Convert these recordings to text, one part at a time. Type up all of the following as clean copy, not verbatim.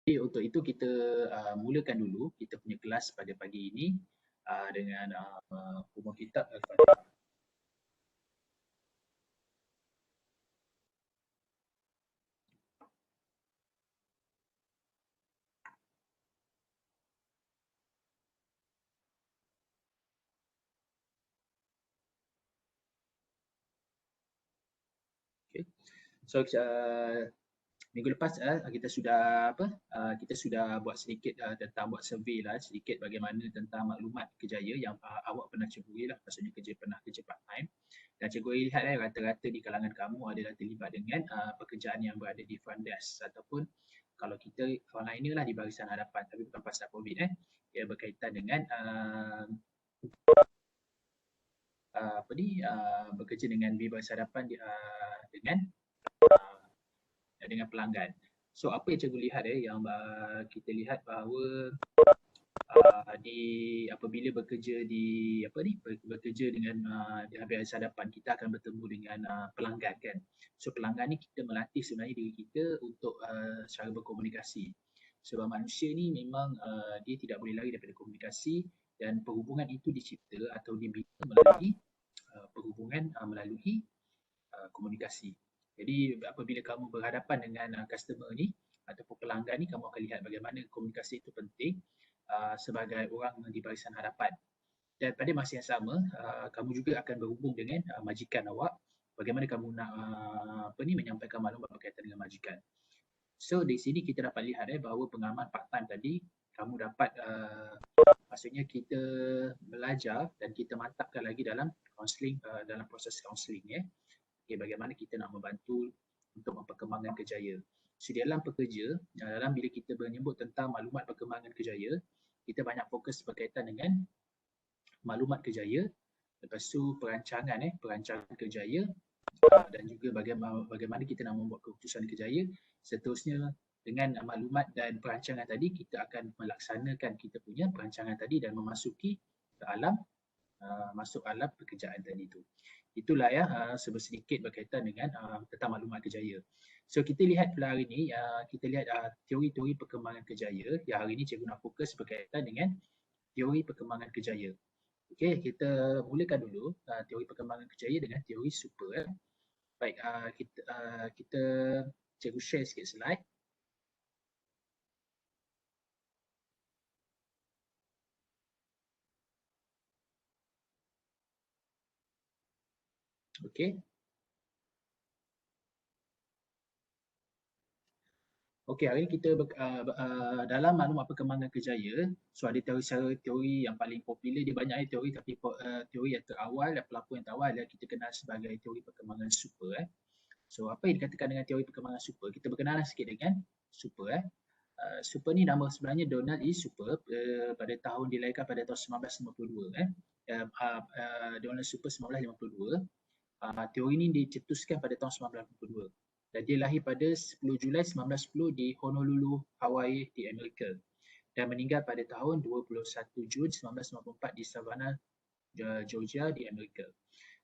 Jadi untuk itu kita mulakan dulu kita punya kelas pada pagi ini dengan umum kitab Al-Fatihah. Okay. So minggu lepas kita sudah buat sedikit tentang buat survey lah sedikit bagaimana tentang maklumat kerjaya yang awak pernah ceburi lah, maksudnya pernah kerja part time. Dan cikgu lihat rata-rata di kalangan kamu adalah terlibat dengan pekerjaan yang berada di front desk ataupun kalau kita frontliner lah di barisan hadapan, tapi bukan pasal COVID ia berkaitan dengan bekerja dengan di barisan hadapan dengan pelanggan. So apa yang cikgu lihat yang kita lihat bahawa apabila bekerja dengan di barisan hadapan, kita akan bertemu dengan pelanggan kan. So pelanggan ni kita melatih sebenarnya diri kita untuk cara berkomunikasi. Sebab manusia ni memang dia tidak boleh lari daripada komunikasi, dan perhubungan itu dicipta atau dibina melalui perhubungan melalui komunikasi. Jadi apabila kamu berhadapan dengan customer ni ataupun pelanggan ni, kamu akan lihat bagaimana komunikasi itu penting sebagai orang di barisan hadapan. Dan pada masa yang sama, kamu juga akan berhubung dengan majikan awak. Bagaimana kamu nak menyampaikan maklumat berkaitan dengan majikan. So di sini kita dapat lihat bahawa pengalaman part time tadi, kamu dapat maksudnya kita belajar dan kita mantapkan lagi dalam counselling, dalam proses counselling bagaimana kita nak membantu untuk memperkembangkan kerjaya. So dalam bila kita menyebut tentang maklumat perkembangan kerjaya, kita banyak fokus berkaitan dengan maklumat kerjaya, lepas tu perancangan kerjaya, dan juga bagaimana kita nak membuat keputusan kerjaya. Seterusnya dengan maklumat dan perancangan tadi, kita akan melaksanakan kita punya perancangan tadi dan memasuki ke masuk alam pekerjaan tadi itu. Itulah sedikit berkaitan dengan tentang maklumat kerjaya. So kita lihat pula hari ini, kita lihat teori-teori perkembangan kerjaya. Yang hari ini cikgu nak fokus berkaitan dengan teori perkembangan kerjaya. Okey, kita mulakan dulu teori perkembangan kerjaya dengan teori super. Baik, kita cikgu share sikit slide. Okey. Okey, hari ini kita dalam maklumat perkembangan kerjaya, so ada teori yang paling popular, dia banyak teori, tapi teori yang terawal dan pelapur yang terawal adalah kita kenal sebagai teori perkembangan super. So apa yang dikatakan dengan teori perkembangan super? Kita berkenalan sikit dengan super. Super ni nama sebenarnya Donald E. Super, pada tahun dilahirkan pada tahun 1952. Donald Super 1952. Teori ini dicetuskan pada tahun 1982. Dan dia lahir pada 10 Julai 1910 di Honolulu, Hawaii di Amerika. Dan meninggal pada tahun 21 Jun 1994 di Savannah, Georgia di Amerika.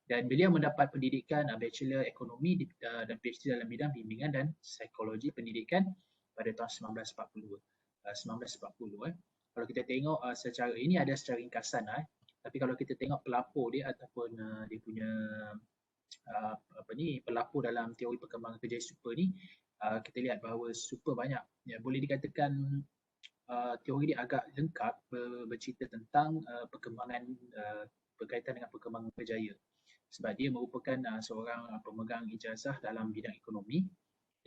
Dan beliau mendapat pendidikan Bachelor Ekonomi dan PhD dalam bidang bimbingan dan psikologi pendidikan pada tahun 1940. Kalau kita tengok secara ini ada secara ringkasan, tapi kalau kita tengok pelapur dia ataupun dia punya pelapur dalam teori perkembangan kerjaya super ni, kita lihat bahawa super banyak. Boleh dikatakan teori dia agak lengkap, bercerita tentang perkembangan berkaitan dengan perkembangan kerjaya. Sebab dia merupakan seorang pemegang ijazah dalam bidang ekonomi,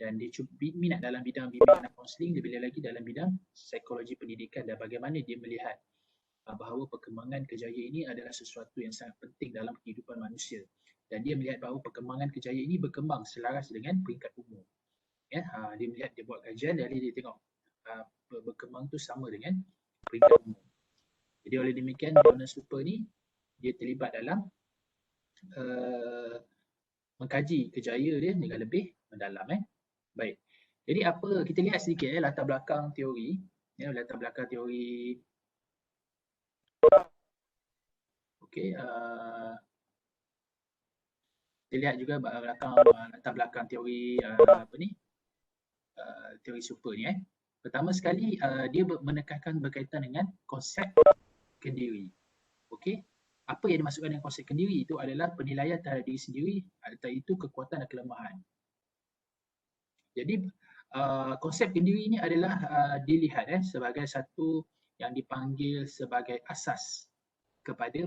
dan dia minat dalam bidang bimbingan dan kaunseling, lebih lagi dalam bidang psikologi pendidikan, dan bagaimana dia melihat bahawa perkembangan kerjaya ini adalah sesuatu yang sangat penting dalam kehidupan manusia. Dan dia melihat bahawa perkembangan kerjaya ini berkembang selaras dengan peringkat umur. Dia melihat, dia buat kajian, jadi dia tengok berkembang tu sama dengan peringkat umur. Jadi oleh demikian, Donald Super ni dia terlibat dalam mengkaji kerjaya dia dengan lebih mendalam. Baik. Jadi apa, kita lihat sedikit latar belakang teori. Latar belakang teori. Okey, kita lihat juga latar belakang teori teori super ni. Pertama sekali dia menekankan berkaitan dengan konsep kendiri. Okey. Apa yang dimaksudkan dengan konsep kendiri itu adalah penilaian terhadap diri sendiri, iaitu kekuatan dan kelemahan. Jadi konsep kendiri ini adalah dilihat sebagai satu yang dipanggil sebagai asas kepada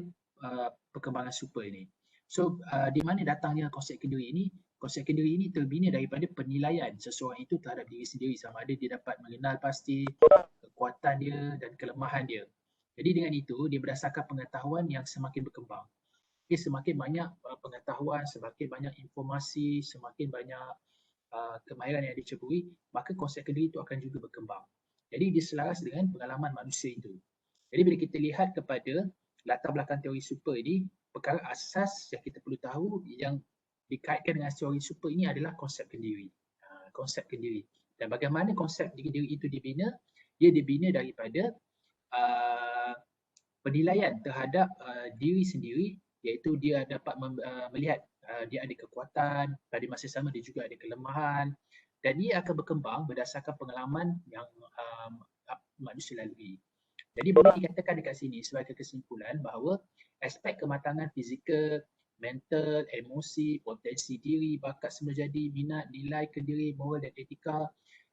perkembangan super ini. So di mana datangnya konsep kendiri ini? Konsep kendiri ini terbina daripada penilaian seseorang itu terhadap diri sendiri, sama ada dia dapat mengenal pasti kekuatan dia dan kelemahan dia. Jadi dengan itu dia berdasarkan pengetahuan yang semakin berkembang. Okay, semakin banyak pengetahuan, semakin banyak informasi, semakin banyak kemahiran yang diceburi, maka konsep kendiri itu akan juga berkembang. Jadi dia selaras dengan pengalaman manusia itu. Jadi bila kita lihat kepada latar belakang teori super ini, perkara asas yang kita perlu tahu yang dikaitkan dengan teori super ini adalah konsep kendiri. Konsep kendiri. Dan bagaimana konsep kendiri itu dibina? Dia dibina daripada penilaian terhadap diri sendiri, iaitu dia dapat melihat dia ada kekuatan, pada masa sama dia juga ada kelemahan, dan ia akan berkembang berdasarkan pengalaman yang manusia lalui. Jadi boleh dikatakan dekat sini sebagai kesimpulan bahawa aspek kematangan fizikal, mental, emosi, potensi diri, bakat semula jadi, minat, nilai, kendiri, moral dan etika,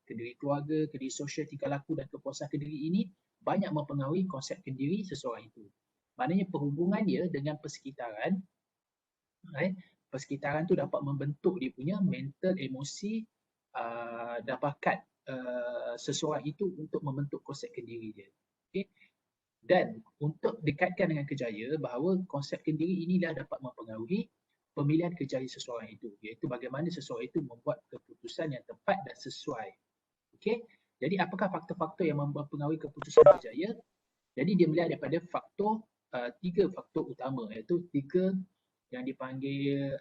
kendiri keluarga, kendiri sosial, tingkah laku dan kepuasan kendiri ini banyak mempengaruhi konsep kendiri seseorang itu. Maknanya perhubungan dia dengan persekitaran, persekitaran tu dapat membentuk dia punya mental, emosi dan bakat seseorang itu untuk membentuk konsep kendiri dia. Okay? Dan untuk dikaitkan dengan kejaya, bahawa konsep kendiri inilah dapat mempengaruhi pemilihan kejaya seseorang itu, iaitu bagaimana seseorang itu membuat keputusan yang tepat dan sesuai. Okey. Jadi apakah faktor-faktor yang mempengaruhi keputusan kejaya? Jadi dia melihat daripada faktor tiga faktor utama, iaitu tiga yang dipanggil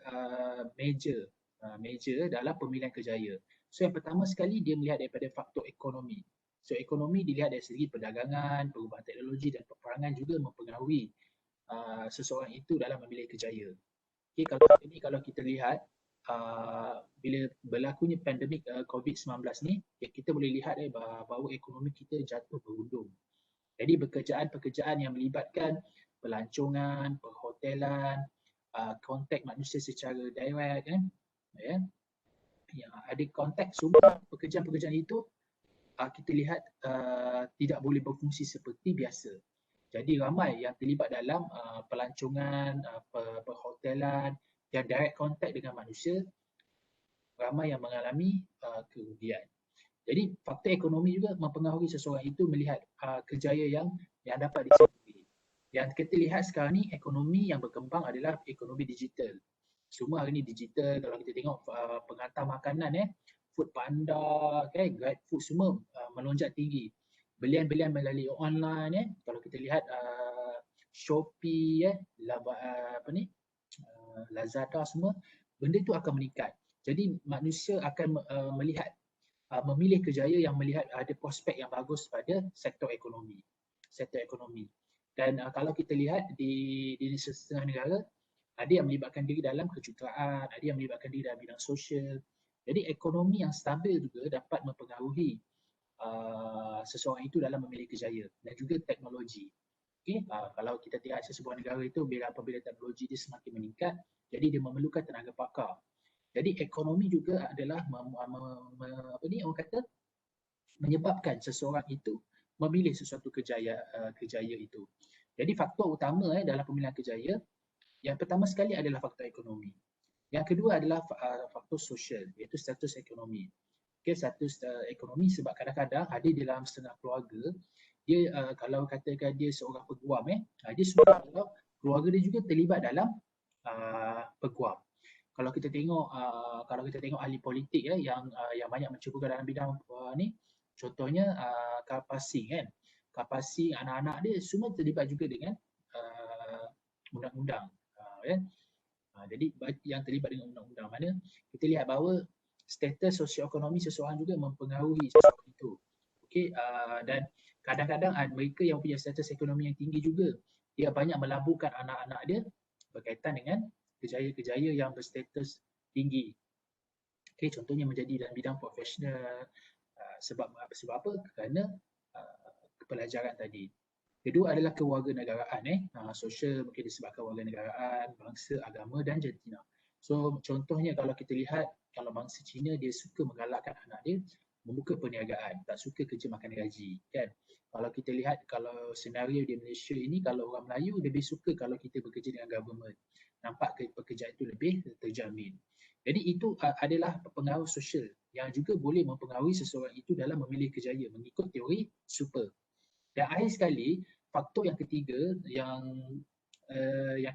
major dalam pemilihan kejaya. So yang pertama sekali dia melihat daripada faktor ekonomi. So ekonomi dilihat dari segi perdagangan, perubahan teknologi dan peperangan juga mempengaruhi seseorang itu dalam memilih kejaya. Okay, kalau kita lihat bila berlakunya pandemik COVID-19 ni, kita boleh lihat bahawa ekonomi kita jatuh berundung. Jadi pekerjaan-pekerjaan yang melibatkan pelancongan, perhotelan, kontak manusia secara direct, yang ada kontak, semua pekerjaan-pekerjaan itu kita lihat tidak boleh berfungsi seperti biasa. Jadi ramai yang terlibat dalam pelancongan, perhotelan yang direct contact dengan manusia, ramai yang mengalami kerugian. Jadi faktor ekonomi juga mempengaruhi seseorang itu melihat kejayaan yang dapat dicapai. Yang kita lihat sekarang ni, ekonomi yang berkembang adalah ekonomi digital. Semua hari ni digital. Kalau kita tengok penghantar makanan, Food Panda, GrabFood semua melonjak tinggi. Belian-belian melalui online, kalau kita lihat Shopee, Lazada semua, benda tu akan meningkat. Jadi manusia akan melihat memilih kejaya yang melihat ada prospek yang bagus pada sektor ekonomi. Dan kalau kita lihat di setengah negara, ada yang melibatkan diri dalam kejuruteraan, ada yang melibatkan diri dalam bidang sosial. Jadi ekonomi yang stabil juga dapat mempengaruhi seseorang itu dalam memilih kejaya, dan juga teknologi. Okay? Kalau kita lihat sebuah negara itu, apabila teknologi dia semakin meningkat, jadi dia memerlukan tenaga pakar. Jadi ekonomi juga adalah orang kata menyebabkan seseorang itu memilih sesuatu kejaya itu. Jadi faktor utama dalam pemilihan kejaya, yang pertama sekali adalah faktor ekonomi. Yang kedua adalah faktor sosial, iaitu status ekonomi. Okay, status ekonomi, sebab kadang-kadang ada dalam setengah keluarga, dia kalau katakan dia seorang peguam, dia semua keluarga dia juga terlibat dalam peguam. Kalau kita tengok ahli politik yang banyak menceburkan dalam bidang ni, contohnya Karpasing kan. Karpasing, anak-anak dia semua terlibat juga dengan undang-undang. Jadi yang terlibat dengan undang-undang, mana kita lihat bahawa status sosioekonomi seseorang juga mempengaruhi seseorang itu. Okey, dan kadang-kadang mereka yang punya status ekonomi yang tinggi juga, dia banyak melabuhkan anak-anak dia berkaitan dengan kejaya-kejaya yang berstatus tinggi. Okay, contohnya menjadi dalam bidang profesional, Sebab apa? Kerana pelajaran tadi. Kedua adalah kewarganegaraan, sosial mungkin disebabkan warganegaraan, bangsa, agama dan jantina. So contohnya kalau kita lihat, kalau bangsa Cina dia suka menggalakkan anak dia membuka perniagaan, tak suka kerja makan gaji, kan. Kalau kita lihat, kalau senario di Malaysia ini, kalau orang Melayu lebih suka kalau kita bekerja dengan government. Nampak pekerjaan itu lebih terjamin. Jadi itu adalah pengaruh sosial yang juga boleh mempengaruhi seseorang itu dalam memilih kerjaya mengikut teori super. Dan akhir sekali, faktor yang ketiga yang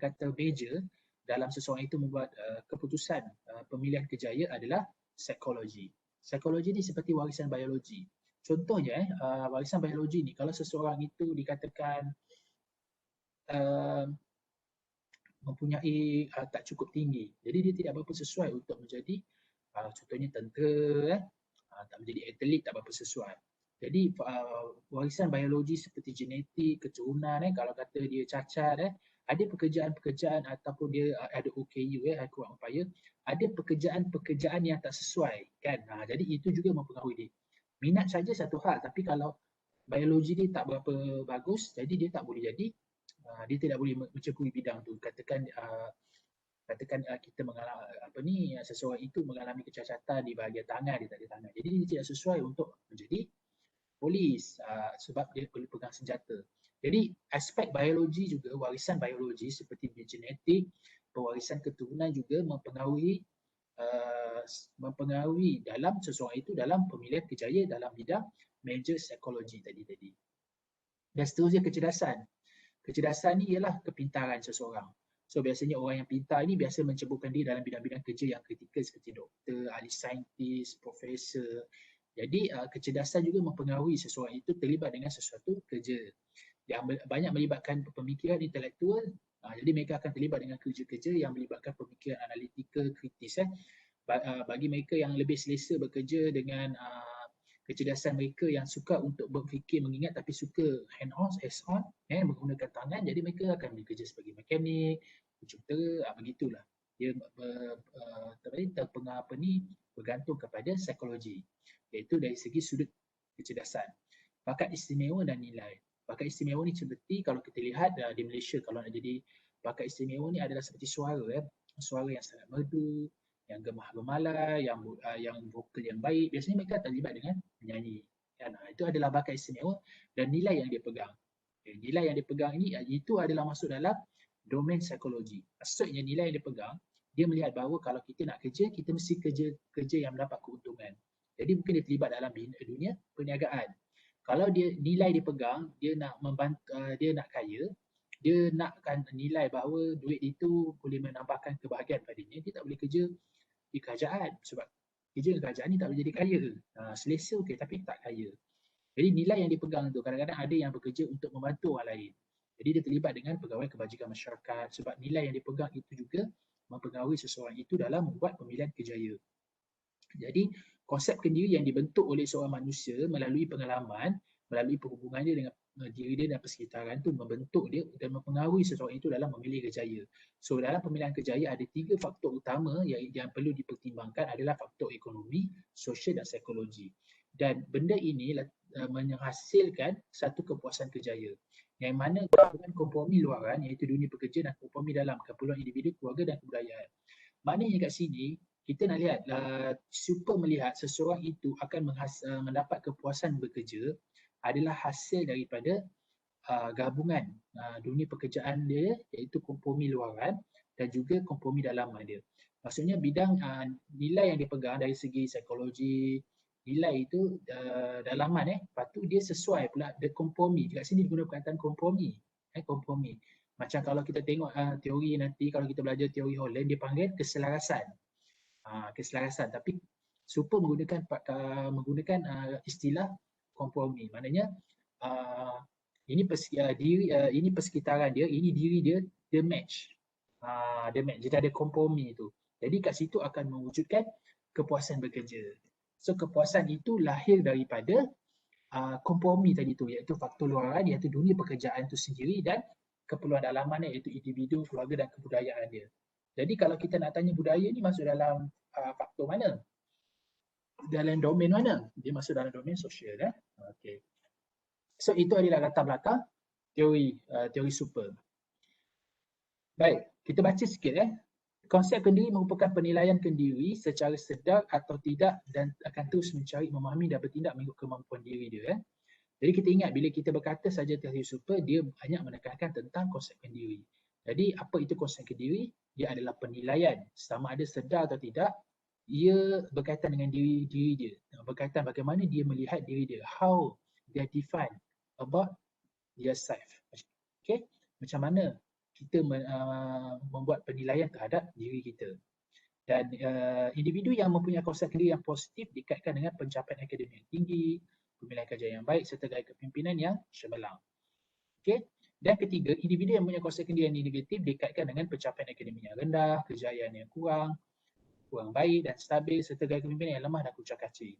kata major dalam seseorang itu membuat keputusan pemilihan kerjaya adalah psikologi. Psikologi ni seperti warisan biologi. Contohnya, warisan biologi ni kalau seseorang itu dikatakan mempunyai tak cukup tinggi, jadi dia tidak berapa sesuai untuk menjadi contohnya tentera, tak menjadi atlet, tak berapa sesuai. Jadi warisan biologi seperti genetik, keturunan, kalau kata dia cacat, ada pekerjaan-pekerjaan ataupun dia ada OKU, kurang upaya, ada pekerjaan-pekerjaan yang tak sesuai, kan. Jadi itu juga mempengaruhi dia. Minat saja satu hal, tapi kalau biologi dia tak berapa bagus, jadi dia tak boleh jadi, dia tidak boleh mencekui bidang tu. Katakan kita mengalami seseorang itu mengalami kecacatan di bahagian tangan, dia tak ada tangan. Jadi dia tidak sesuai untuk menjadi polis sebab dia perlu pegang senjata. Jadi aspek biologi juga, warisan biologi seperti genetik, pewarisan keturunan juga mempengaruhi dalam seseorang itu dalam pemilihan kerjaya dalam bidang major psikologi tadi. Dan seterusnya kecerdasan. Kecerdasan ni ialah kepintaran seseorang. So biasanya orang yang pintar ni biasa menceburkan diri dalam bidang-bidang kerja yang kritikal seperti doktor, ahli saintis, profesor. Jadi kecerdasan juga mempengaruhi seseorang itu terlibat dengan sesuatu kerja. Yang banyak melibatkan pemikiran intelektual, jadi mereka akan terlibat dengan kerja-kerja yang melibatkan pemikiran analitikal, kritis. Bagi mereka yang lebih selesa bekerja dengan kecerdasan mereka yang suka untuk berfikir mengingat tapi suka hands-on, menggunakan tangan, jadi mereka akan bekerja sebagai mekanik, komputer, begitulah. Dia bergantung kepada psikologi, iaitu dari segi sudut kecerdasan. Bakat istimewa dan nilai. Bakat istimewa ni seperti kalau kita lihat di Malaysia, kalau nak jadi bakat istimewa ni adalah seperti suara, suara yang sangat merdu, yang gemah gemalai, yang vokal yang baik, biasanya mereka terlibat dengan menyanyi. Kan? Itu adalah bakat istimewa dan nilai yang dia pegang. Nilai yang dia pegang ini itu adalah masuk dalam domain psikologi. Maksudnya nilai yang dia pegang, dia melihat bahawa kalau kita nak kerja, kita mesti kerja yang mendapat keuntungan. Jadi mungkin dia terlibat dalam dunia perniagaan. Kalau dia nilai dia pegang, dia nak membantu, dia nak kaya, dia nakkan nilai bahawa duit itu boleh menambahkan kebahagiaan padanya, dia tak boleh kerja di kerajaan sebab kerja di kerajaan ni tak boleh jadi kaya. Selesa okey tapi tak kaya. Jadi nilai yang dipegang tu kadang-kadang ada yang bekerja untuk membantu orang lain. Jadi dia terlibat dengan pegawai kebajikan masyarakat sebab nilai yang dipegang itu juga mempengaruhi seseorang itu dalam membuat pemilihan kerjaya. Jadi konsep kendiri yang dibentuk oleh seorang manusia melalui pengalaman, melalui perhubungan dia dengan diri dia dan persekitaran tu membentuk dia dan mempengaruhi seseorang itu dalam memilih kerjaya. So dalam pemilihan kerjaya ada 3 faktor utama yang perlu dipertimbangkan adalah faktor ekonomi, sosial dan psikologi. Dan benda ini menghasilkan satu kepuasan kerjaya. Yang mana gabungan kompromi luaran iaitu dunia pekerja dan kompromi dalam keperluan individu, keluarga dan kebudayaan. Maknanya kat sini kita nak lihat super melihat seseorang itu akan mendapat kepuasan bekerja adalah hasil daripada gabungan dunia pekerjaan dia iaitu kompromi luaran dan juga kompromi dalaman dia. Maksudnya bidang nilai yang dipegang dari segi psikologi, nilai itu dalaman lepas tu dia sesuai pula ada kompromi. Dekat sini digunakan perkataan kompromi. Kompromi. Macam kalau kita tengok teori nanti, kalau kita belajar teori Holland, dia panggil keselarasan. Keselarasan, tapi super menggunakan istilah kompromi. Maknanya ini persekitaran dia, ini diri dia, dia match. Jadi ada kompromi tu. Jadi kat situ akan mewujudkan kepuasan bekerja. So kepuasan itu lahir daripada kompromi tadi tu, iaitu faktor luaran, iaitu dunia pekerjaan itu sendiri dan keperluan dalaman iaitu individu, keluarga dan kebudayaan dia. Jadi kalau kita nak tanya budaya ni masuk dalam faktor mana? dalam domain mana? Dia masuk dalam domain sosial. Okay. So itu adalah latar belakang teori super. Baik, kita baca sikit. Konsep kendiri merupakan penilaian kendiri secara sedar atau tidak dan akan terus mencari, memahami dan bertindak mengikut kemampuan diri dia. Jadi kita ingat bila kita berkata saja teori super, dia banyak menekankan tentang konsep kendiri. Jadi apa itu konsep kendiri? Dia adalah penilaian sama ada sedar atau tidak. Ia berkaitan dengan diri dia. Berkaitan bagaimana dia melihat diri dia. How they define about their self. Okay? Macam mana kita membuat penilaian terhadap diri kita. Dan individu yang mempunyai konsep kendiri yang positif dikaitkan dengan pencapaian akademik yang tinggi, pemilihan kerja yang baik serta gaya kepimpinan yang cemerlang. Okay? Dan ketiga, individu yang mempunyai konsep kendiri yang negatif dikaitkan dengan pencapaian akademik yang rendah, kejayaan yang kurang baik dan stabil serta gaya kepimpinan yang lemah dan kucak-kacir.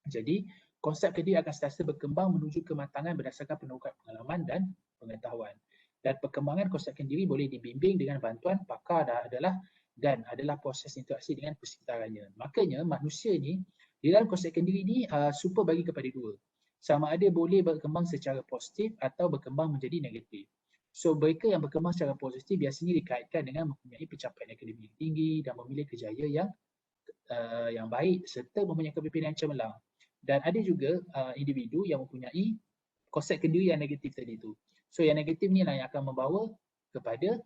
Jadi, konsep kendiri akan sentiasa berkembang menuju kematangan berdasarkan penukaran pengalaman dan pengetahuan. Dan perkembangan konsep kendiri boleh dibimbing dengan bantuan pakar adalah proses interaksi dengan persekitarannya. Makanya manusia ni di dalam konsep kendiri ni super bagi kepada dua. Sama ada boleh berkembang secara positif atau berkembang menjadi negatif. So mereka yang berkembang secara positif biasanya dikaitkan dengan mempunyai pencapaian akademik yang tinggi dan memilih kejayaan yang baik serta mempunyai kepimpinan yang cemerlang. Dan ada juga individu yang mempunyai konsep kendiri yang negatif tadi tu. So yang negatif ni lah yang akan membawa kepada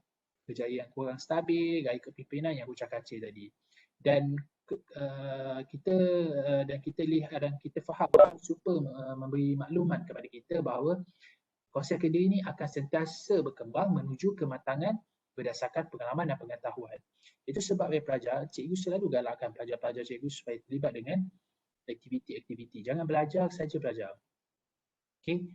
kejayaan yang kurang stabil, gaya kepimpinan yang kucak-kacir tadi. Dan kita lihat dan kita faham super memberi maklumat kepada kita bahawa konsep kendiri ni akan sentiasa berkembang menuju kematangan berdasarkan pengalaman dan pengetahuan. Itu sebab pelajar, cikgu selalu galakkan pelajar-pelajar cikgu supaya terlibat dengan aktiviti-aktiviti. Jangan belajar saja belajar. Okay?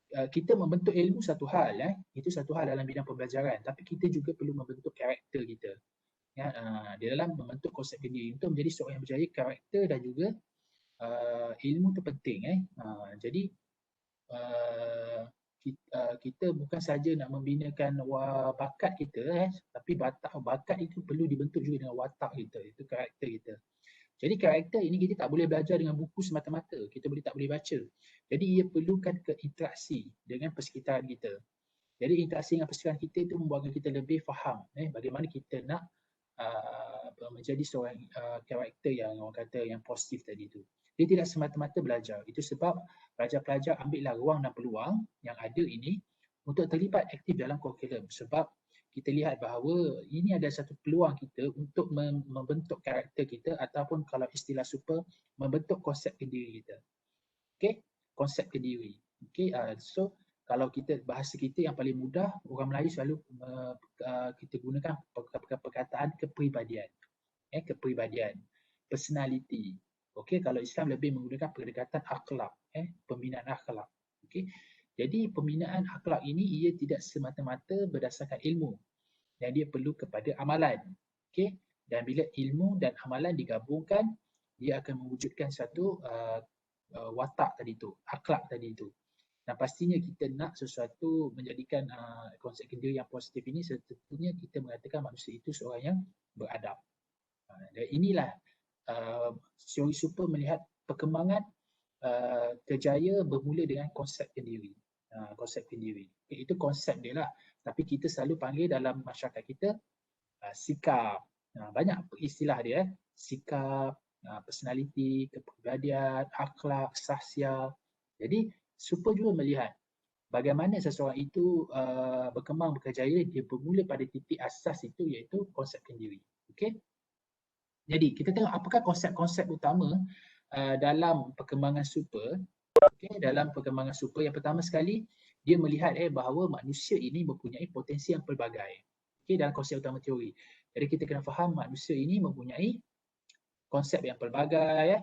Kita membentuk ilmu satu hal, itu satu hal dalam bidang pembelajaran, tapi kita juga perlu membentuk karakter kita. Di dalam membentuk konsep kendiri untuk menjadi seorang yang berjaya, karakter dan juga ilmu itu penting. Jadi kita bukan saja nak membinakan bakat kita, tapi bakat itu perlu dibentuk juga dengan watak kita, itu karakter kita. Jadi karakter ini kita tak boleh belajar dengan buku semata-mata, kita tak boleh baca. Jadi ia perlukan keinteraksi dengan persekitaran kita. Jadi interaksi dengan persekitaran kita itu membuatkan kita lebih faham bagaimana kita nak menjadi seorang karakter yang orang kata yang positif tadi tu. Dia tidak semata-mata belajar. Itu sebab pelajar-pelajar ambillah ruang dan peluang yang ada ini untuk terlibat aktif dalam kurikulum. Sebab kita lihat bahawa ini adalah satu peluang kita untuk membentuk karakter kita ataupun kalau istilah super, membentuk konsep kendiri kita. Okay? Konsep kendiri. Okay? So, kalau kita bahasa kita yang paling mudah, orang Melayu selalu kita gunakan perkataan kepribadian. Kepribadian. Personality. Okay? Kalau Islam lebih menggunakan pendekatan akhlak. Pembinaan akhlak. Okay? Jadi pembinaan akhlak ini ia tidak semata-mata berdasarkan ilmu dan dia perlu kepada amalan. Okay? Dan bila ilmu dan amalan digabungkan, dia akan mewujudkan satu watak tadi tu, akhlak tadi tu. Dan pastinya kita nak sesuatu menjadikan konsep kendiri yang positif ini, tentunya kita mengatakan manusia itu seorang yang beradab. Dan inilah teori super melihat perkembangan kejaya bermula dengan konsep kendiri. Konsep kendiri. Itu konsep dia lah. Tapi kita selalu panggil dalam masyarakat kita sikap. Banyak istilah dia. Sikap, personality, kepribadian, akhlak, sahsia. Jadi super juga melihat bagaimana seseorang itu berkembang berkejaya, dia bermula pada titik asas itu iaitu konsep kendiri. Okay? Jadi kita tengok apakah konsep-konsep utama dalam perkembangan super. Okay, dalam perkembangan super yang pertama sekali dia melihat bahawa manusia ini mempunyai potensi yang pelbagai. Okay, dalam konsep utama teori. Jadi kita kena faham manusia ini mempunyai konsep yang pelbagai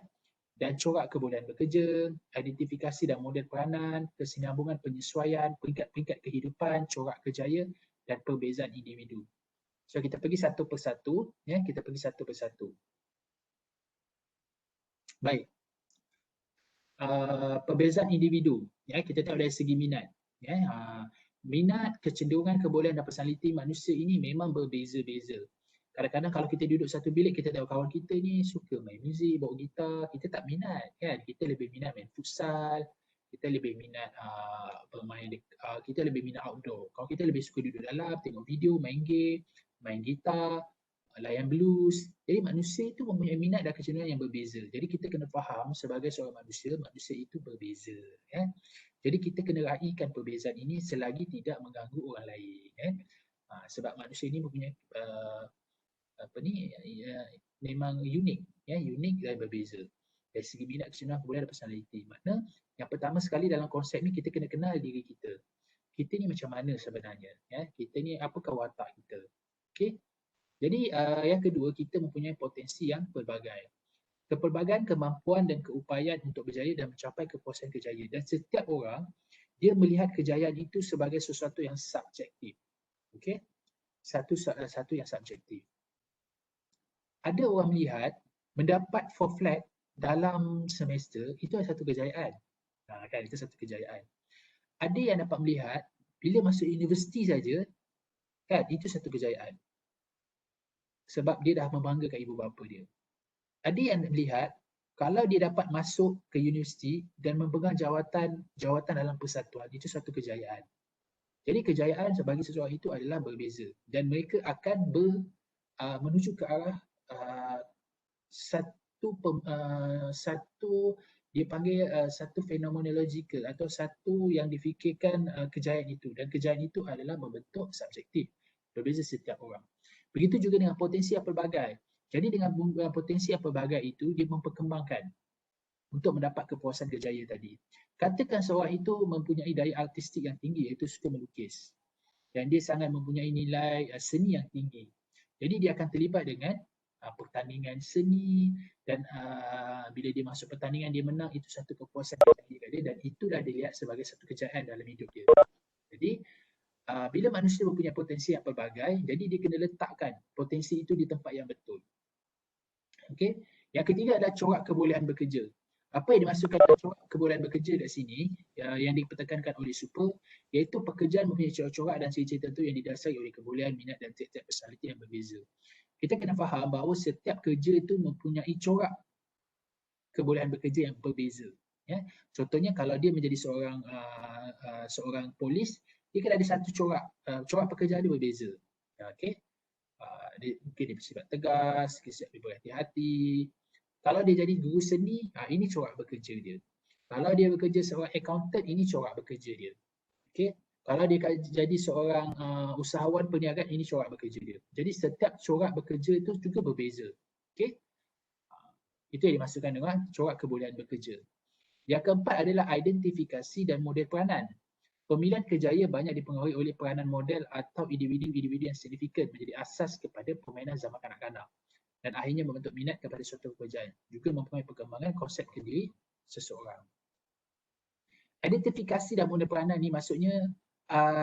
dan corak kebolehan bekerja, identifikasi dan model peranan, kesinambungan penyesuaian, peringkat-peringkat kehidupan, corak kejaya dan perbezaan individu. So kita pergi satu persatu, kita pergi satu persatu. Baik. Perbezaan individu, kita tengok dari segi minat. Minat, kecenderungan, kebolehan dan personaliti manusia ini memang berbeza-beza. Kadang-kadang kalau kita duduk satu bilik, kita tahu kawan kita ni suka main muzik, bawa gitar, kita tak minat kan. Kita lebih minat main futsal, kita lebih minat kita lebih minat outdoor. Kalau kita lebih suka duduk dalam, tengok video, main game, main gitar, layan blues. Jadi manusia itu mempunyai minat dan kecenderungan yang berbeza. Jadi kita kena faham sebagai seorang manusia, manusia itu berbeza. Kan? Jadi kita kena raikan perbezaan ini selagi tidak mengganggu orang lain. Kan? Sebab manusia ini mempunyai memang unik, unik dan berbeza. Dari segi minat, kecenderungan, kemudian ada personality. Makna yang pertama sekali dalam konsep ni kita kena kenal diri kita. Kita ni macam mana sebenarnya? Kita ni apakah watak kita? Okey. Jadi yang kedua, kita mempunyai potensi yang pelbagai. Kepelbagaian kemampuan dan keupayaan untuk berjaya dan mencapai kepuasan kejayaan. Dan setiap orang, dia melihat kejayaan itu sebagai sesuatu yang subjektif. Okey? Satu yang subjektif. Ada orang melihat mendapat 4 flat dalam semester itu adalah satu kejayaan. Kan itu satu kejayaan. Ada yang dapat melihat bila masuk universiti saja kan itu satu kejayaan. Sebab dia dah membanggakan ibu bapa dia. Ada yang melihat kalau dia dapat masuk ke universiti dan memegang jawatan dalam persatuan itu satu kejayaan. Jadi kejayaan bagi seseorang itu adalah berbeza dan mereka akan menuju ke arah satu dia panggil satu fenomenological atau satu yang difikirkan kejayaan itu, dan kejayaan itu adalah membentuk subjektif, berbeza setiap orang. Begitu juga dengan potensi yang pelbagai. Jadi dengan potensi yang pelbagai itu dia memperkembangkan untuk mendapat kepuasan kejayaan tadi. Katakan seorang itu mempunyai daya artistik yang tinggi, iaitu suka melukis, dan dia sangat mempunyai nilai seni yang tinggi. Jadi dia akan terlibat dengan pertandingan seni dan bila dia masuk pertandingan dia menang, itu satu kepuasan bagi dia dan itu dah dilihat sebagai satu kejayaan dalam hidup dia. Jadi bila manusia mempunyai potensi yang pelbagai, jadi dia kena letakkan potensi itu di tempat yang betul. Okey. Yang ketiga adalah corak kebolehan bekerja. Apa yang dimaksudkan dengan corak kebolehan bekerja di sini yang dipertekankan oleh Super, iaitu pekerjaan mempunyai corak-corak dan ciri-ciri tertentu yang didasari oleh kebolehan, minat dan tiap-tiap personaliti yang berbeza. Kita kena faham bahawa setiap kerja itu mempunyai corak kebolehan bekerja yang berbeza. Contohnya kalau dia menjadi seorang polis, dia kena ada satu corak pekerjaan dia berbeza. Okey. Mungkin dia bersifat tegas, dia berhati-hati. Kalau dia jadi guru seni, ini corak bekerja dia. Kalau dia bekerja seorang accountant, ini corak bekerja dia. Okey. Kalau dia jadi seorang usahawan perniagaan, ini corak bekerja dia. Jadi setiap corak bekerja itu juga berbeza. Okey. Itu yang dimaksudkan dengan corak kebolehan bekerja. Yang keempat adalah identifikasi dan model peranan. Pemilihan kerjaya banyak dipengaruhi oleh peranan model atau individu-individu yang signifikan menjadi asas kepada permainan zaman kanak-kanak dan akhirnya membentuk minat kepada suatu pekerjaan. Juga mempengaruhi perkembangan konsep ke diri seseorang. Identifikasi dan model peranan ni maksudnya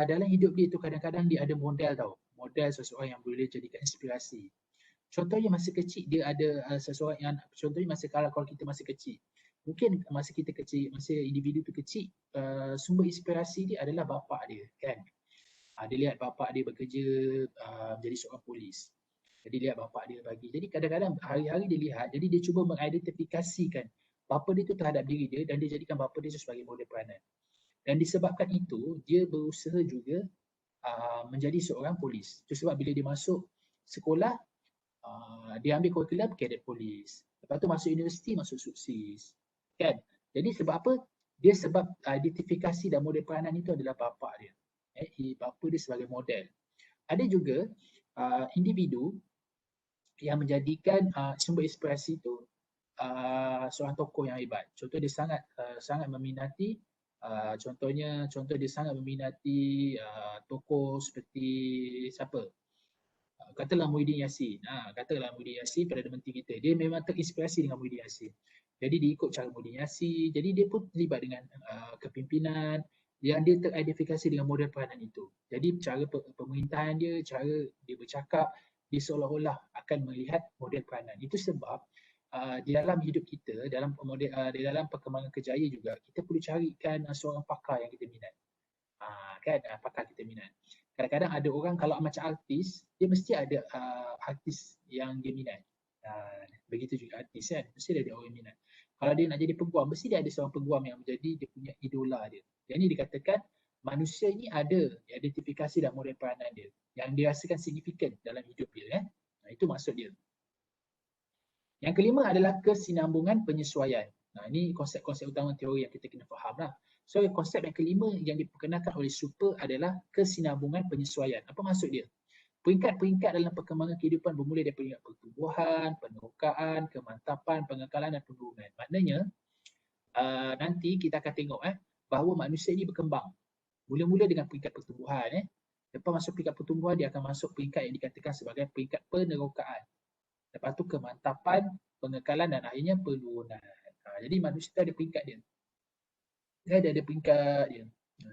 dalam hidup dia tu kadang-kadang dia ada model tau. Model seseorang yang boleh jadikan inspirasi. Contohnya masa kecil dia ada seseorang yang, contohnya kalau kita masih kecil. Mungkin masa kita kecil, masa individu tu kecil, sumber inspirasi dia adalah bapa dia kan. Dia lihat bapa dia bekerja menjadi seorang polis. Jadi lihat bapa dia bagi. Jadi kadang-kadang hari-hari dia lihat, jadi dia cuba mengidentifikasikan bapa dia tu terhadap diri dia dan dia jadikan bapa dia sebagai model peranan. Dan disebabkan itu, dia berusaha juga menjadi seorang polis. Itu sebab bila dia masuk sekolah, dia ambil kurikulum kadet polis. Lepas tu masuk universiti, masuk suksis. Kan? Jadi sebab apa? Dia sebab identifikasi dan model peranan itu adalah bapa dia. Bapa dia sebagai model. Ada juga individu yang menjadikan sumber inspirasi itu seorang tokoh yang hebat. Contoh dia sangat meminati contoh dia sangat meminati tokoh seperti siapa? Katalah Muhyiddin Yassin. Katalah Muhyiddin Yassin, Perdana Menteri kita. Dia memang terinspirasi dengan Muhyiddin Yassin. Jadi dia ikut cara Muhyiddin Yassin. Jadi dia pun terlibat dengan kepimpinan yang dia teridentifikasi dengan model peranan itu. Jadi cara pemerintahan dia, cara dia bercakap, dia seolah-olah akan melihat model peranan. Itu sebab di dalam hidup kita, di dalam perkembangan kejayaan juga, kita perlu carikan seorang pakar yang kita minat. Pakar kita minat. Kadang-kadang ada orang kalau macam artis, dia mesti ada artis yang dia minat. Begitu juga artis kan, mesti ada orang yang minat. Kalau dia nak jadi peguam, mesti dia ada seorang peguam yang menjadi dia punya idola dia. Yang ini dikatakan manusia ini ada identifikasi dan model peranan dia yang dirasakan signifikan dalam hidup dia. Itu maksud dia. Yang kelima adalah kesinambungan penyesuaian. Ini konsep-konsep utama teori yang kita kena faham lah. So konsep yang kelima yang diperkenalkan oleh Super adalah kesinambungan penyesuaian. Apa maksud dia? Peringkat-peringkat dalam perkembangan kehidupan bermula dari peringkat pertumbuhan, penerokaan, kemantapan, pengekalan dan penurunan. Maknanya nanti kita akan tengok bahawa manusia ini berkembang. Mula-mula dengan peringkat pertumbuhan. Lepas masuk peringkat pertumbuhan, dia akan masuk peringkat yang dikatakan sebagai peringkat penerokaan. Lepas tu kemantapan, pengekalan dan akhirnya penurunan. Jadi manusia ada peringkat dia. Dia ada peringkat dia.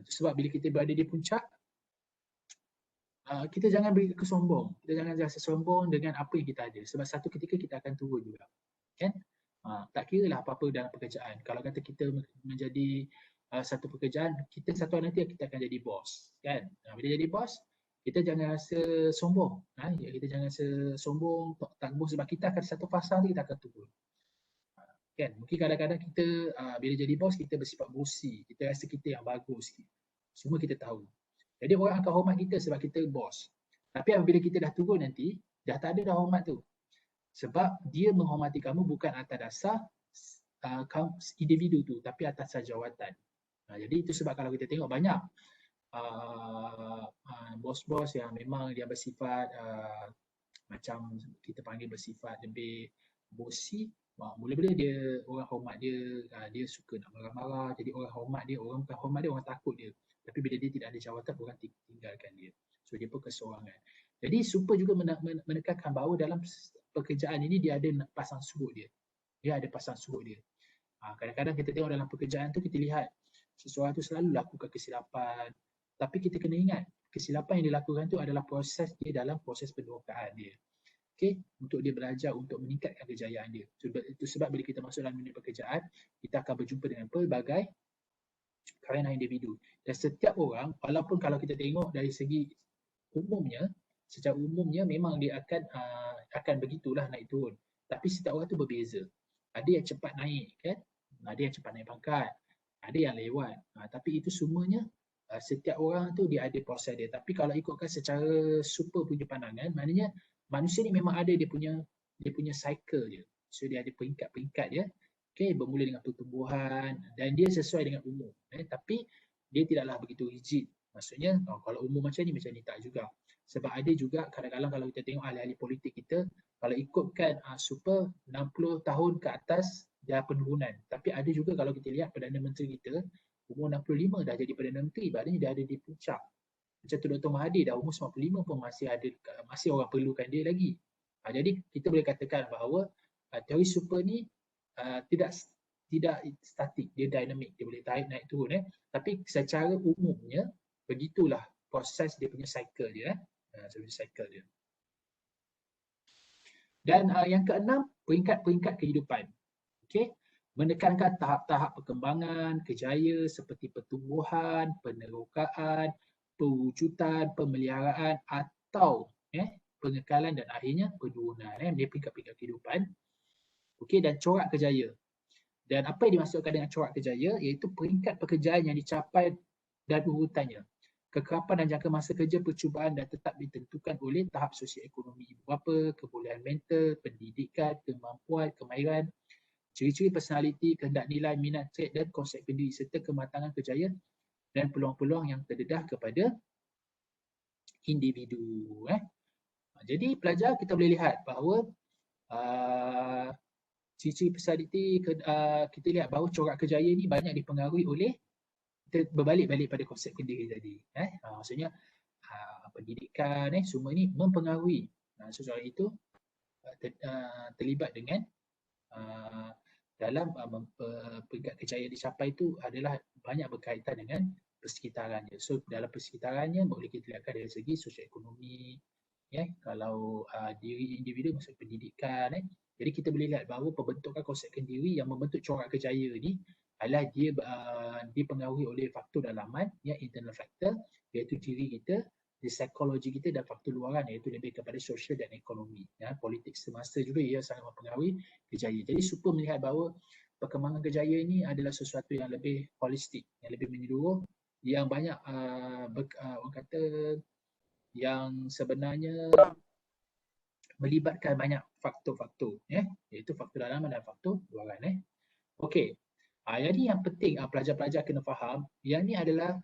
Sebab bila kita berada di puncak, kita jangan berkesombong. Kita jangan rasa sombong dengan apa yang kita ada. Sebab satu ketika kita akan turun juga. Kan? Tak kira lah apa-apa dalam pekerjaan. Kalau kata kita menjadi satu pekerjaan, kita satu hari nanti kita akan jadi bos. Kan? Bila jadi bos, kita jangan rasa sombong. Kita jangan rasa sombong, tangguh sebab kita akan satu fasa kita akan turun. Kan? Mungkin kadang-kadang kita bila jadi bos, kita bersifat bosi. Kita rasa kita yang bagus. Semua kita tahu. Jadi orang akan hormat kita sebab kita bos. Tapi apabila kita dah turun nanti, dah tak ada dah hormat tu. Sebab dia menghormati kamu bukan atas dasar individu tu, tapi atas dasar jawatan. Jadi itu sebab kalau kita tengok banyak bos-bos yang memang dia bersifat macam kita panggil bersifat lebih bosi, mula-mula dia orang hormat dia, dia suka nak marah-marah, jadi orang hormat dia, orang bukan hormat dia, orang takut dia. Tapi bila dia tidak ada jawatan, orang tinggalkan dia. So dia pun kesorangan. Jadi Super juga menekankan bahawa dalam pekerjaan ini dia ada pasang surut dia. Dia ada pasang surut dia. Kadang-kadang kita tengok dalam pekerjaan tu kita lihat seseorang tu selalu lakukan kesilapan. Tapi kita kena ingat, kesilapan yang dilakukan tu adalah proses dia dalam proses penerokaan dia. Untuk dia belajar untuk meningkatkan kejayaan dia. Itu sebab bila kita masuk dalam dunia pekerjaan, kita akan berjumpa dengan pelbagai kalangan individu. Dan setiap orang, walaupun kalau kita tengok dari segi umumnya, secara umumnya memang dia akan begitulah naik turun. Tapi setiap orang tu berbeza. Ada yang cepat naik kan, ada yang cepat naik pangkat, ada yang lewat. Tapi itu semuanya setiap orang tu dia ada proses dia. Tapi kalau ikutkan secara Super punya pandangan, maknanya manusia ni memang ada dia punya cycle dia. So dia ada peringkat-peringkat dia. Bermula dengan pertumbuhan dan dia sesuai dengan umur. Tapi dia tidaklah begitu rigid. Maksudnya kalau umur macam ni tak juga. Sebab ada juga kadang-kadang kalau kita tengok ahli-ahli politik kita, kalau ikutkan Super 60 tahun ke atas dia penurunan. Tapi ada juga kalau kita lihat Perdana Menteri kita, umur 65 dah jadi Perdana Menteri, maknanya dia ada di puncak. Macam tu Dr. Mahathir dah umur 95 pun masih orang perlukan dia lagi. Jadi kita boleh katakan bahawa teori Super ni tidak statik, dia dinamik, dia boleh naik turun. Tapi secara umumnya begitulah proses dia punya cycle dia. Dan yang keenam, peringkat-peringkat kehidupan. Menekankan tahap-tahap perkembangan, kejayaan seperti pertumbuhan, penerokaan, pewujudan, pemeliharaan atau pengekalan dan akhirnya penurunan. Dia peringkat-peringkat kehidupan. Dan corak kejayaan. Dan apa yang dimaksudkan dengan corak kejayaan iaitu peringkat pekerjaan yang dicapai dan urutannya. Kekerapan dan jangka masa kerja percubaan dan tetap ditentukan oleh tahap sosioekonomi ibu bapa, kebolehan mental, pendidikan, kemampuan, kemahiran, ciri-ciri personaliti, kehendak nilai, minat, trait dan konsep pendiri serta kematangan kejayaan dan peluang-peluang yang terdedah kepada individu. Jadi pelajar kita boleh lihat bahawa ciri-ciri personaliti kita lihat bahawa corak kejayaan ni banyak dipengaruhi oleh, kita berbalik-balik pada konsep pendiri tadi. Maksudnya pendidikan semua ini mempengaruhi. Soalan itu terlibat dengan dalam peringkat kejayaan dicapai itu adalah banyak berkaitan dengan persekitarannya. So dalam persekitarannya boleh kita lihatkan dari segi sosioekonomi, kalau diri individu maksud pendidikan. Jadi kita boleh lihat bahawa pembentukan konsep pendiri yang membentuk corak kejayaan ni adalah dia dipengaruhi oleh faktor dalaman, internal factor, iaitu diri kita, di psikologi kita dan faktor luaran iaitu lebih kepada sosial dan ekonomi. Ya, politik semasa juga ia sangat mempengaruhi kejayaan. Jadi super melihat bahawa perkembangan kejayaan ini adalah sesuatu yang lebih holistik, yang lebih menyeluruh, yang banyak orang kata yang sebenarnya melibatkan banyak faktor-faktor, iaitu faktor dalaman dan faktor luaran. Okey. Jadi yang penting pelajar-pelajar kena faham, yang ni adalah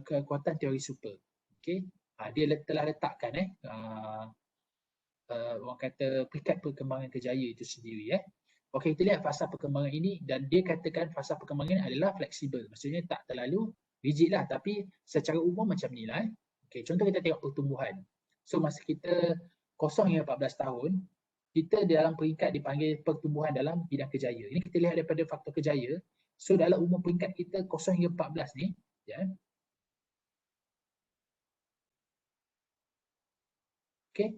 kekuatan teori super. Okey. Dia telah letakkan orang kata peringkat perkembangan kejayaan itu sendiri. Okey, kita lihat fasa perkembangan ini dan dia katakan fasa perkembangan ini adalah fleksibel. Maksudnya tak terlalu rigid lah, tapi secara umum macam ni lah. Okey, contoh kita tengok pertumbuhan. So masa kita 0 hingga 14 tahun, kita dalam peringkat dipanggil pertumbuhan dalam bidang kejayaan. Ini kita lihat daripada faktor kejayaan. So dalam umur peringkat kita 0 hingga 14 ni, okey,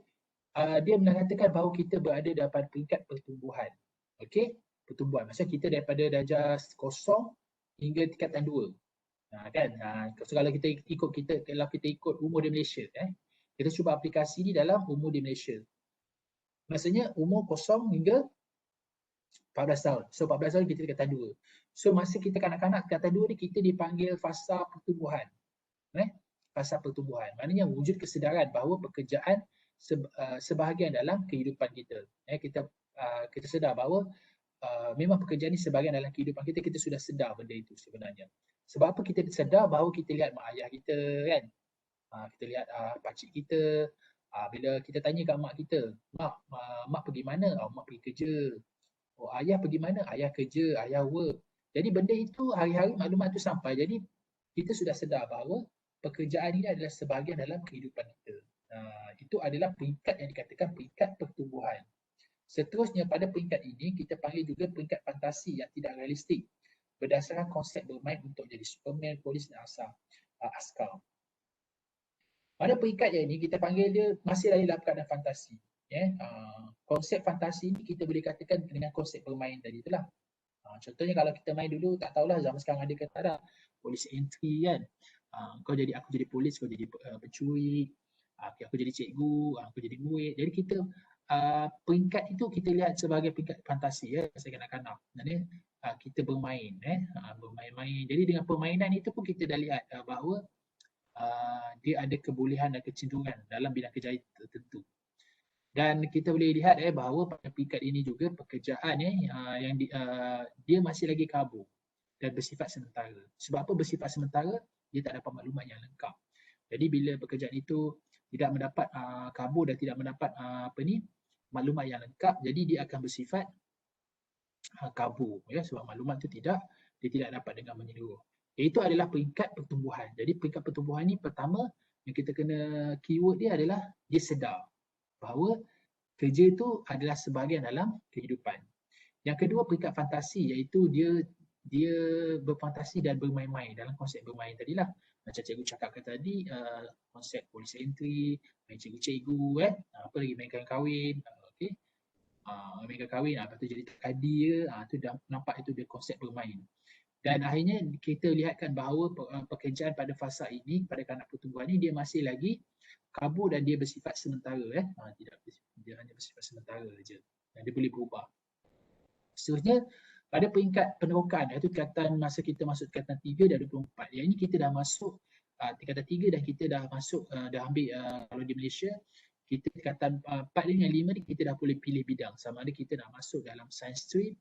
dia mengatakan bahawa kita berada dalam peringkat pertumbuhan. Okey, pertumbuhan. Maksudnya kita daripada darjah 0 hingga tingkatan 2. Kan? So kalau kita ikut umur di Malaysia, kita cuba aplikasi ni dalam umur di Malaysia. Maksudnya umur 0 hingga 14 tahun. So 14 tahun kita tingkatan 2. So masa kita kanak-kanak tingkatan 2 ni kita dipanggil fasa pertumbuhan. Fasa pertumbuhan. Maknanya wujud kesedaran bahawa pekerjaan sebahagian dalam kehidupan kita. Kita sedar bahawa memang pekerjaan ini sebahagian dalam kehidupan kita, kita sudah sedar benda itu sebenarnya. Sebab apa kita sedar bahawa kita lihat mak ayah kita kan. Kita lihat pakcik kita, bila kita tanya kat mak kita, mak pergi mana? Mak pergi kerja. Ayah pergi mana? Ayah kerja, ayah work. Jadi benda itu hari-hari maklumat itu sampai. Jadi kita sudah sedar bahawa pekerjaan ini adalah sebahagian dalam kehidupan kita. Itu adalah peringkat yang dikatakan peringkat pertumbuhan. Seterusnya pada peringkat ini kita panggil juga peringkat fantasi yang tidak realistik berdasarkan konsep bermain untuk jadi Superman, polis dan askar. Pada peringkat yang ini kita panggil dia masih lagi dalam keadaan fantasi. Konsep fantasi ini kita boleh katakan dengan konsep bermain tadi itulah. Contohnya kalau kita main dulu tak tahulah zaman sekarang ada ke tak ada. Polis entry kan. Aku jadi polis, kau jadi pencuri. Aku jadi cikgu, aku jadi murid. Jadi kita peringkat itu kita lihat sebagai peringkat fantasi saya kanak-kanak. Maksudnya kita bermain bermain-main. Jadi dengan permainan itu pun kita dah lihat bahawa dia ada kebolehan dan kecenderungan dalam bidang kejayaan tertentu. Dan kita boleh lihat bahawa pada peringkat ini juga pekerjaan yang dia masih lagi kabur dan bersifat sementara. Sebab apa bersifat sementara? Dia tak dapat maklumat yang lengkap. Jadi bila pekerjaan itu tidak mendapat kabur dan tidak mendapat maklumat yang lengkap, jadi dia akan bersifat kabur sebab maklumat itu dia tidak dapat dengan menyeluruh. Itu adalah peringkat pertumbuhan. Jadi peringkat pertumbuhan ni pertama yang kita kena keyword dia adalah dia sedar bahawa kerja itu adalah sebahagian dalam kehidupan. Yang kedua peringkat fantasi iaitu dia berfantasi dan bermain-main dalam konsep bermain tadilah. Macam cikgu cakapkan tadi konsep polis entry, main cikgu-cikgu apa lagi mainkan kahwin, mainkan kahwin lepas tu jadi kadi tu dah nampak itu dia konsep bermain. Dan akhirnya kita lihatkan bahawa pekerjaan pada fasa ini, pada kanak pertumbuhan ini dia masih lagi kabur dan dia bersifat sementara. Dia hanya bersifat sementara saja dan dia boleh berubah. Seterusnya pada peringkat penerokan iaitu tingkatan masa kita masuk tingkatan 3 dan 24. Yang ini kita dah masuk tingkatan 3 dan kita dah masuk dah ambil kalau di Malaysia kita tingkatan 4 dengan 5 ni kita dah boleh pilih bidang sama ada kita nak masuk dalam science stream,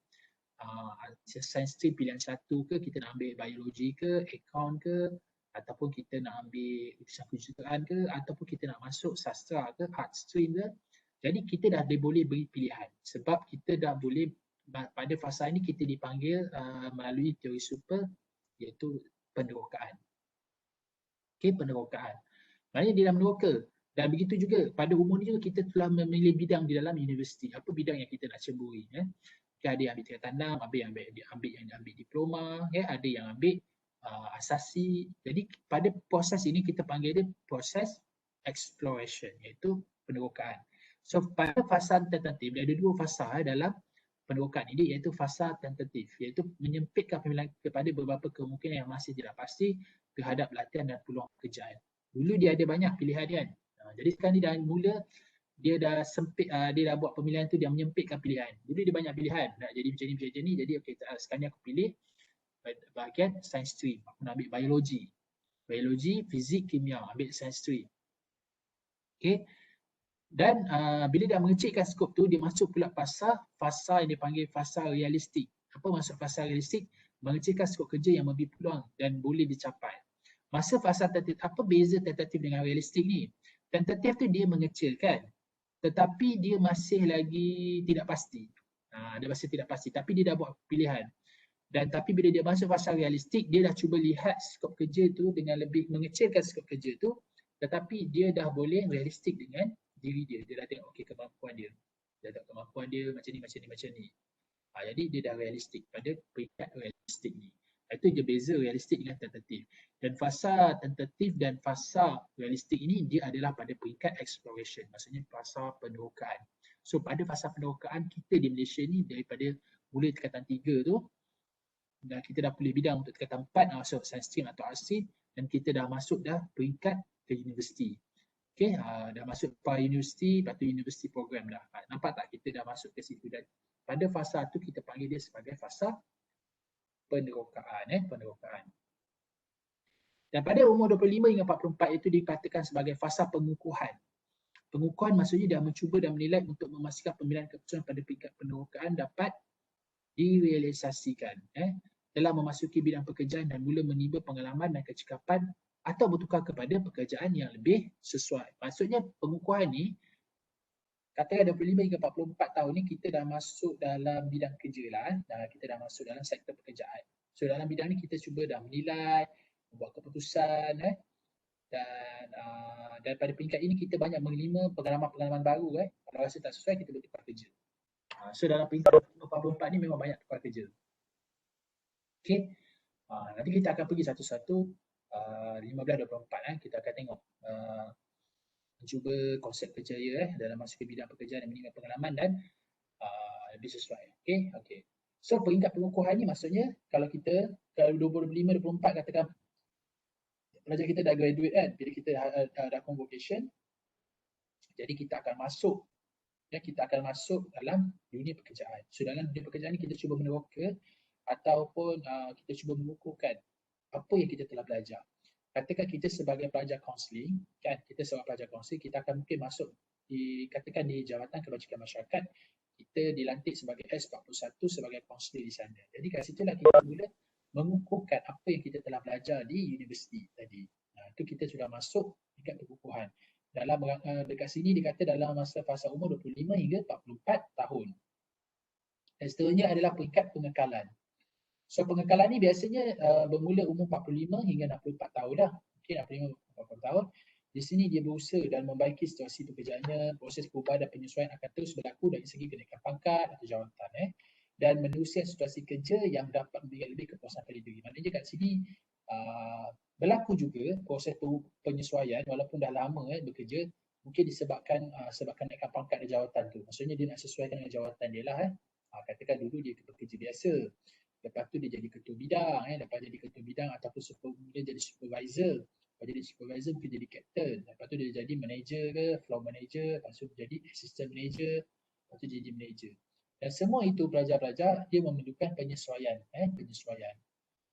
science stream pilihan satu ke, kita nak ambil biologi ke, account ke, ataupun kita nak ambil urusan kejuruteraan ke, ataupun kita nak masuk sastra ke, art stream ke. Jadi kita dah boleh beri pilihan sebab kita dah boleh pada fasa ini kita dipanggil melalui teori super iaitu penerokaan. Penerokaan. Maknanya dia dah meneroka. Dan begitu juga pada umur ni juga kita telah memilih bidang di dalam universiti. Apa bidang yang kita nak ceburi. Ada yang ambil tingkatan 6, ada yang ambil diploma, ada yang ambil asasi. Jadi pada proses ini kita panggil dia proses exploration iaitu penerokaan. So pada fasa tentatif, ada dua fasa dalam penerokaan ini iaitu fasa tentatif iaitu menyempitkan pemilihan kepada beberapa kemungkinan yang masih tidak pasti terhadap latihan dan peluang pekerjaan. Dulu dia ada banyak pilihan kan. Jadi sekarang dia dah mula, dia dah sempit, dia dah buat pemilihan tu, dia menyempitkan pilihan. Dulu dia banyak pilihan, nak jadi macam ni, macam ni. Jadi okay, sekarang ni aku pilih bahagian science stream. Aku nak ambil biologi. Biologi, fizik, kimia, ambil science stream. Okay. Dan bila dah mengecilkan skop tu, dia masuk pula fasa yang dipanggil fasa realistik. Apa maksud fasa realistik? Mengecilkan skop kerja yang memberi peluang dan boleh dicapai. Masa fasa tentatif, apa beza tentatif dengan realistik ni? Tentatif tu dia mengecilkan, tetapi dia masih lagi tidak pasti. Dia masih tidak pasti, tapi dia dah buat pilihan. Dan tapi bila dia masuk fasa realistik, dia dah cuba lihat skop kerja tu dengan lebih mengecilkan skop kerja tu, tetapi dia dah boleh realistik dengan diri dia. Dia dah tengok okay, kemampuan dia. Dia tengok kemampuan dia macam ni, macam ni, macam ni. Jadi dia dah realistik pada peringkat realistik ni. Itu je beza realistik dengan tentatif. Dan fasa tentatif dan fasa realistik ini dia adalah pada peringkat exploration. Maksudnya fasa penerokaan. So pada fasa penerokaan kita di Malaysia ni daripada mulai tingkatan 3 tu, dan kita dah pilih bidang untuk tingkatan 4 masuk science stream atau art stream, dan kita dah masuk dah peringkat ke universiti. Okay, dah masuk para universiti, lepas tu universiti program dah. Nampak tak kita dah masuk ke situ, dan pada fasa tu kita panggil dia sebagai fasa penerokaan. Penerokaan. Dan pada umur 25 hingga 44 itu dikatakan sebagai fasa pengukuhan. Pengukuhan maksudnya dah mencuba dan menilai untuk memastikan pemilihan keputusan pada peringkat penerokaan dapat direalisasikan dalam memasuki bidang pekerjaan dan mula menimba pengalaman dan kecekapan atau bertukar kepada pekerjaan yang lebih sesuai. Maksudnya pengukuhan ni, katakan 25 hingga 44 tahun ni kita dah masuk dalam bidang kerja lah. Kita dah masuk dalam sektor pekerjaan. So dalam bidang ni kita cuba dah menilai, membuat keputusan dan pada peringkat ini kita banyak menerima pengalaman-pengalaman baru. Kalau rasa tak sesuai kita boleh tukar kerja. So dalam peringkat 44 ni memang banyak tukar kerja. Okay. Nanti kita akan pergi satu-satu 15-24 kita akan tengok mencuba konsep kerjaya dalam masuk ke bidang pekerjaan dan menimba pengalaman dan lebih sesuai. Okay. So peringkat pengukuhan ni maksudnya kalau 25-24 katakan pelajar kita dah graduate kan, bila kita dah convocation, jadi kita akan masuk dalam dunia pekerjaan. So dalam dunia pekerjaan ni kita cuba meneroka ataupun kita cuba mengukuhkan apa yang kita telah belajar. Katakan kita sebagai pelajar kaunseling, kan, kita akan mungkin masuk katakan di Jabatan Kebajikan Masyarakat, kita dilantik sebagai S41 sebagai kaunselor di sana. Jadi kat situlah kita mula mengukuhkan apa yang kita telah belajar di universiti tadi. Itu kita sudah masuk tingkat pengukuhan. Dalam dekat sini dikata dalam masa fasa umur 25 hingga 44 tahun. Dan seterusnya adalah peringkat pengekalan. So pengekalan ni biasanya bermula umur 45 hingga 64 tahun dah. Okay, 45 tahun. Di sini dia berusaha dan membaiki situasi pekerjaannya, proses perubahan dan penyesuaian akan terus berlaku dari segi kenaikan pangkat atau jawatan dan meneruskan situasi kerja yang dapat memberikan lebih kepuasan pada diri. Maknanya kat sini berlaku juga proses penyesuaian walaupun dah lama bekerja, mungkin disebabkan naikkan pangkat dan jawatan tu. Maksudnya dia nak sesuaikan dengan jawatan dia lah. Katakan dulu dia pekerja biasa, lepas tu dia jadi ketua bidang, lepas jadi ketua bidang ataupun dia jadi supervisor, lepas jadi supervisor mungkin jadi captain, lepas tu dia jadi manager ke, floor manager, lepas tu jadi assistant manager, lepas tu jadi manager. Dan semua itu pelajar-pelajar dia memerlukan penyesuaian.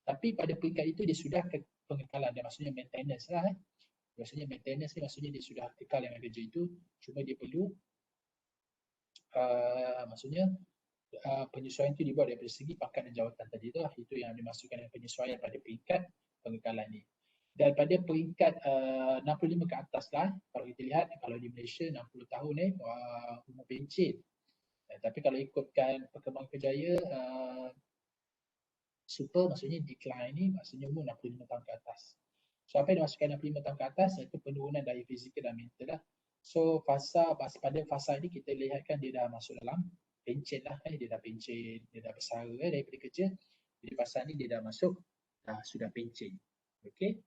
Tapi pada peringkat itu dia sudah pengekalan, dan maksudnya maintenance lah. Maksudnya maintenance ni maksudnya dia sudah kekal dengan kerja itu, cuma dia perlu maksudnya penyesuaian itu dibuat daripada segi pangkat dan jawatan tadi tu lah. Itu yang dimasukkan dengan penyesuaian pada peringkat pengekalan ni. Dan pada peringkat 65 ke atas lah, kalau kita lihat kalau di Malaysia 60 tahun umur pencen. Tapi kalau ikutkan perkembangan kerjaya super, maksudnya decline ni maksudnya umur 65 tahun ke atas. So apa yang dimasukkan 65 tahun ke atas iaitu penurunan daya fizikal dan mental lah. So pada fasa ni kita lihatkan dia dah masuk dalam pencen lah, dia dah pencen, dia dah bersara daripada kerja. Jadi fasa ni dia dah masuk sudah pencen. Okey.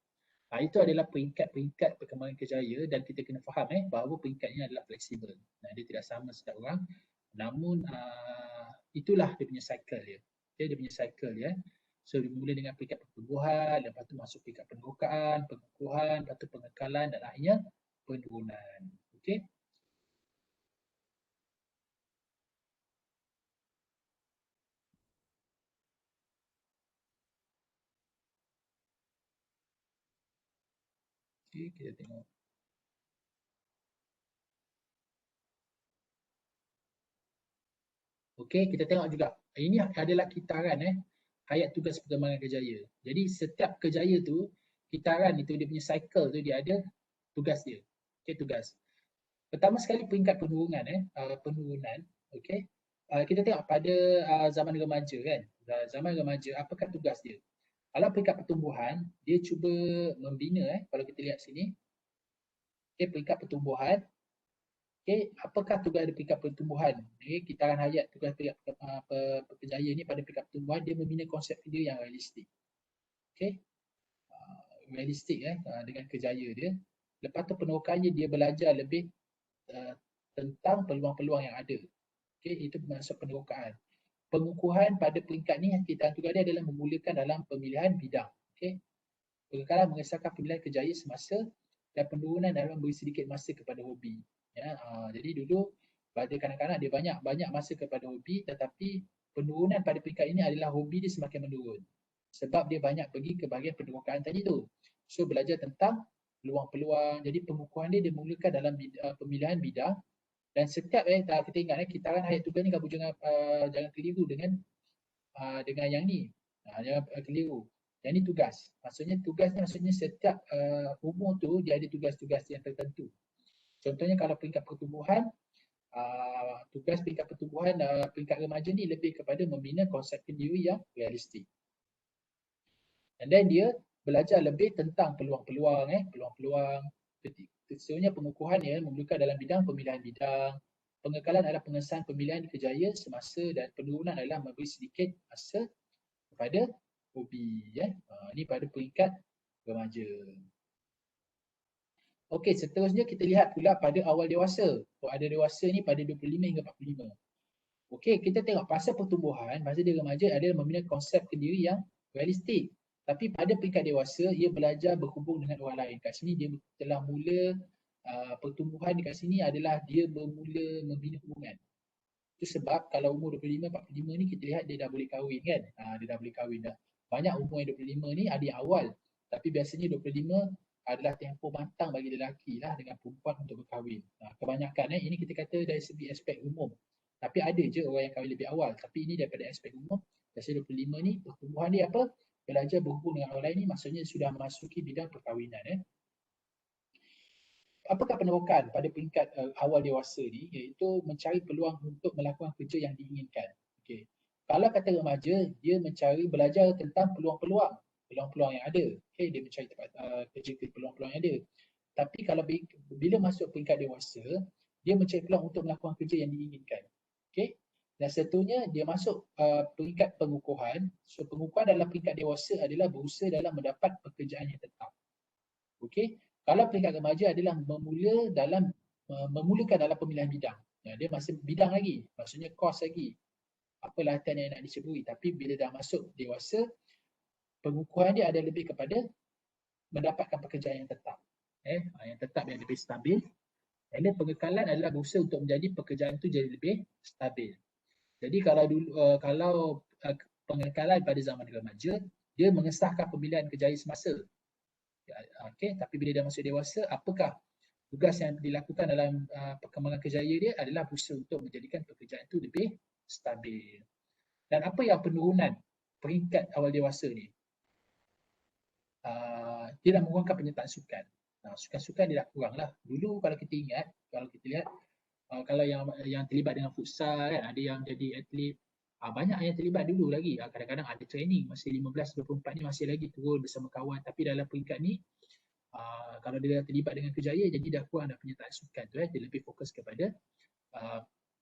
Itu adalah peringkat-peringkat perkembangan kerjaya, dan kita kena faham bahawa peringkatnya adalah fleksibel. Dia tidak sama setiap orang. Namun itulah dia punya cycle dia. Dia punya cycle dia. So dimulai dengan peringkat pertumbuhan, lepas tu masuk peringkat penerokaan, pengukuhan, lepas tu pengekalan dan akhirnya penurunan. Okey. Okey, kita tengok. Okey, kita tengok juga. Ini adalah kitaran hayat tugas perkembangan kejayaan. Jadi setiap kejayaan tu, kitaran itu dia punya cycle tu dia ada tugas dia. Okey, tugas. Pertama sekali peringkat penurunan penurunan. Okey. Kita tengok pada zaman remaja kan. Zaman remaja apakah tugas dia? Kalau peringkat pertumbuhan, dia cuba membina kalau kita lihat sini. Okey, peringkat pertumbuhan. Okey, apakah tugas dari peringkat pertumbuhan? Okey, kitaran hayat tugas peringkat pekerjaya ni pada peringkat pertumbuhan dia membina konsep dia yang realistik. Okey. Realistik dengan kejaya dia. Lepas tu penerokannya dia belajar lebih tentang peluang-peluang yang ada. Okey, itu maksud penerokaan. Pengukuhan pada peringkat ni kitaran tugas dia adalah memulakan dalam pemilihan bidang. Okey. Pengekalan mengesahkan pemilihan kejaya semasa dan penurunan dalam beri sedikit masa kepada hobi. Ya, jadi dulu pada kanak-kanak dia banyak masa kepada hobi, tetapi penurunan pada peringkat ini adalah hobi dia semakin menurun. Sebab dia banyak pergi ke bahagian penerokaan tadi tu. So belajar tentang peluang-peluang. Jadi pengukuhan dia dimulakan dalam pemilihan bidang dan setiap kita ingat kitaran hayat tugas ni kamu jangan keliru dengan yang ni. Jangan keliru. Yang ni tugas. Tugas ni maksudnya setiap umur tu dia ada tugas-tugas yang tertentu. Contohnya kalau peringkat pertumbuhan, tugas peringkat pertumbuhan peringkat remaja ni lebih kepada membina konsep diri yang realistik. And then dia belajar lebih tentang peluang-peluang peluang-peluang. Sesungguhnya pengukuhan memulakan dalam bidang pemilihan bidang. Pengekalan adalah pengesahan pemilihan kejayaan semasa dan penurunan adalah memberi sedikit masa kepada hobi. Ini pada peringkat remaja. Okey, seterusnya kita lihat pula pada awal dewasa. Ada dewasa ni pada 25 hingga 45. Okey, kita tengok masa pertumbuhan, masa dia remaja adalah membina konsep kendiri yang realistik. Tapi pada peringkat dewasa, ia belajar berhubung dengan orang lain. Kat sini dia telah mula pertumbuhan dekat sini adalah dia bermula membina hubungan. Itu sebab kalau umur 25, 45 ni kita lihat dia dah boleh kahwin kan. Dia dah boleh kahwin dah. Banyak umur yang 25 ni ada yang awal. Tapi biasanya 25 adalah tempoh matang bagi lelaki lah dengan perempuan untuk berkahwin. Kebanyakan ini kita kata dari segi aspek umum. Tapi ada je orang yang kahwin lebih awal. Tapi ini daripada aspek umum. Biasanya 25 ni pertumbuhan dia apa? Belajar berhubung dengan orang lain ni maksudnya sudah memasuki bidang perkahwinan. Apakah penerokan pada peringkat awal dewasa ni? Iaitu mencari peluang untuk melakukan kerja yang diinginkan. Okay. Kalau kata remaja, dia mencari belajar tentang peluang-peluang yang ada. Okay, dia mencari tempat kerja peluang-peluang yang ada. Tapi kalau bila masuk peringkat dewasa, dia mencari peluang untuk melakukan kerja yang diinginkan. Okay. Dan seterusnya dia masuk peringkat pengukuhan. So pengukuhan dalam peringkat dewasa adalah berusaha dalam mendapat pekerjaan yang tetap. Okay. Kalau peringkat remaja adalah memulakan dalam pemilihan bidang. Dia masih bidang lagi, maksudnya kos lagi. Apa latihan yang nak diceburi. Tapi bila dah masuk dewasa, pengukuhan dia ada lebih kepada mendapatkan pekerjaan yang tetap. Yang tetap yang lebih stabil. Dan pengekalan adalah berusaha untuk menjadi pekerjaan itu jadi lebih stabil. Jadi kalau pengekalan pada zaman remaja, dia mengesahkan pemilihan kejayaan semasa. Okay, tapi bila dia masuk dewasa, apakah tugas yang dilakukan dalam perkembangan kejayaan dia adalah berusaha untuk menjadikan pekerjaan itu lebih stabil. Dan apa yang penurunan peringkat awal dewasa ni? Dia dah mengurangkan penyertaan sukan. Sukan-sukan dia dah kurang lah. Dulu kalau kita ingat, kalau kita lihat, kalau yang terlibat dengan futsal kan, ada yang jadi atlet, banyak yang terlibat dulu lagi. Kadang-kadang ada training, masih 15-24 ni masih lagi turun bersama kawan. Tapi dalam peringkat ni, kalau dia terlibat dengan kejayaan, jadi dah kurang dah penyertaan sukan tu. Dia lebih fokus kepada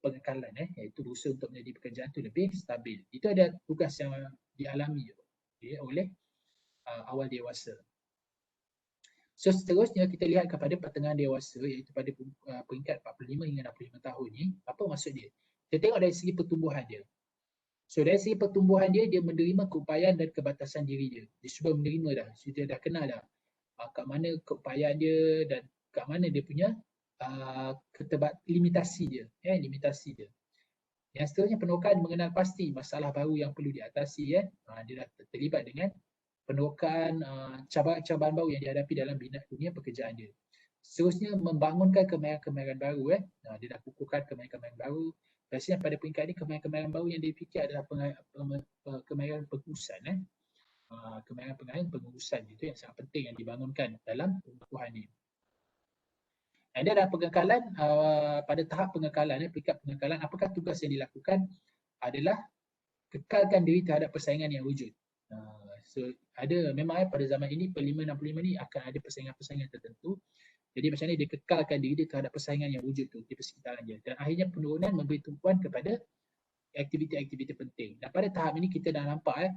pengekalan, iaitu berusaha untuk menjadi pekerjaan tu lebih stabil. Itu ada tugas yang dialami oleh awal dewasa. So seterusnya kita lihat kepada pertengahan dewasa, iaitu pada peringkat 45 hingga 65 tahun ni. Apa maksud dia? Kita tengok dari segi pertumbuhan dia. So dari segi pertumbuhan dia, dia menerima keupayaan dan kebatasan diri dia. Dia sudah menerima dah, dia dah kenal dah kat mana keupayaan dia dan kat mana dia punya limitasi dia, limitasi dia. Yang seterusnya, penerokaan mengenal pasti masalah baru yang perlu diatasi. Dia dah terlibat dengan penerokaan cabaran-cabaran baru yang dihadapi dalam bina dunia pekerjaan dia. Seterusnya, membangunkan kemahiran-kemahiran baru. Dia dah kukuhkan kemahiran-kemahiran baru. Biasanya pada peringkat ini, kemahiran-kemahiran baru yang difikir adalah kemahiran pengurusan. Kemahiran pengurusan itu yang sangat penting yang dibangunkan dalam pengukuhan ini. Dan dia ada pengekalan, pada tahap pengekalan, peringkat pengekalan, apakah tugas yang dilakukan adalah kekalkan diri terhadap persaingan yang wujud. So ada memang pada zaman ini per 565 ni akan ada persaingan-persaingan tertentu. Jadi macam ni dia kekalkan diri dia terhadap persaingan yang wujud tu di persekitaran dia. Dan akhirnya penurunan memberi tumpuan kepada aktiviti-aktiviti penting. Dan pada tahap ini kita dah nampak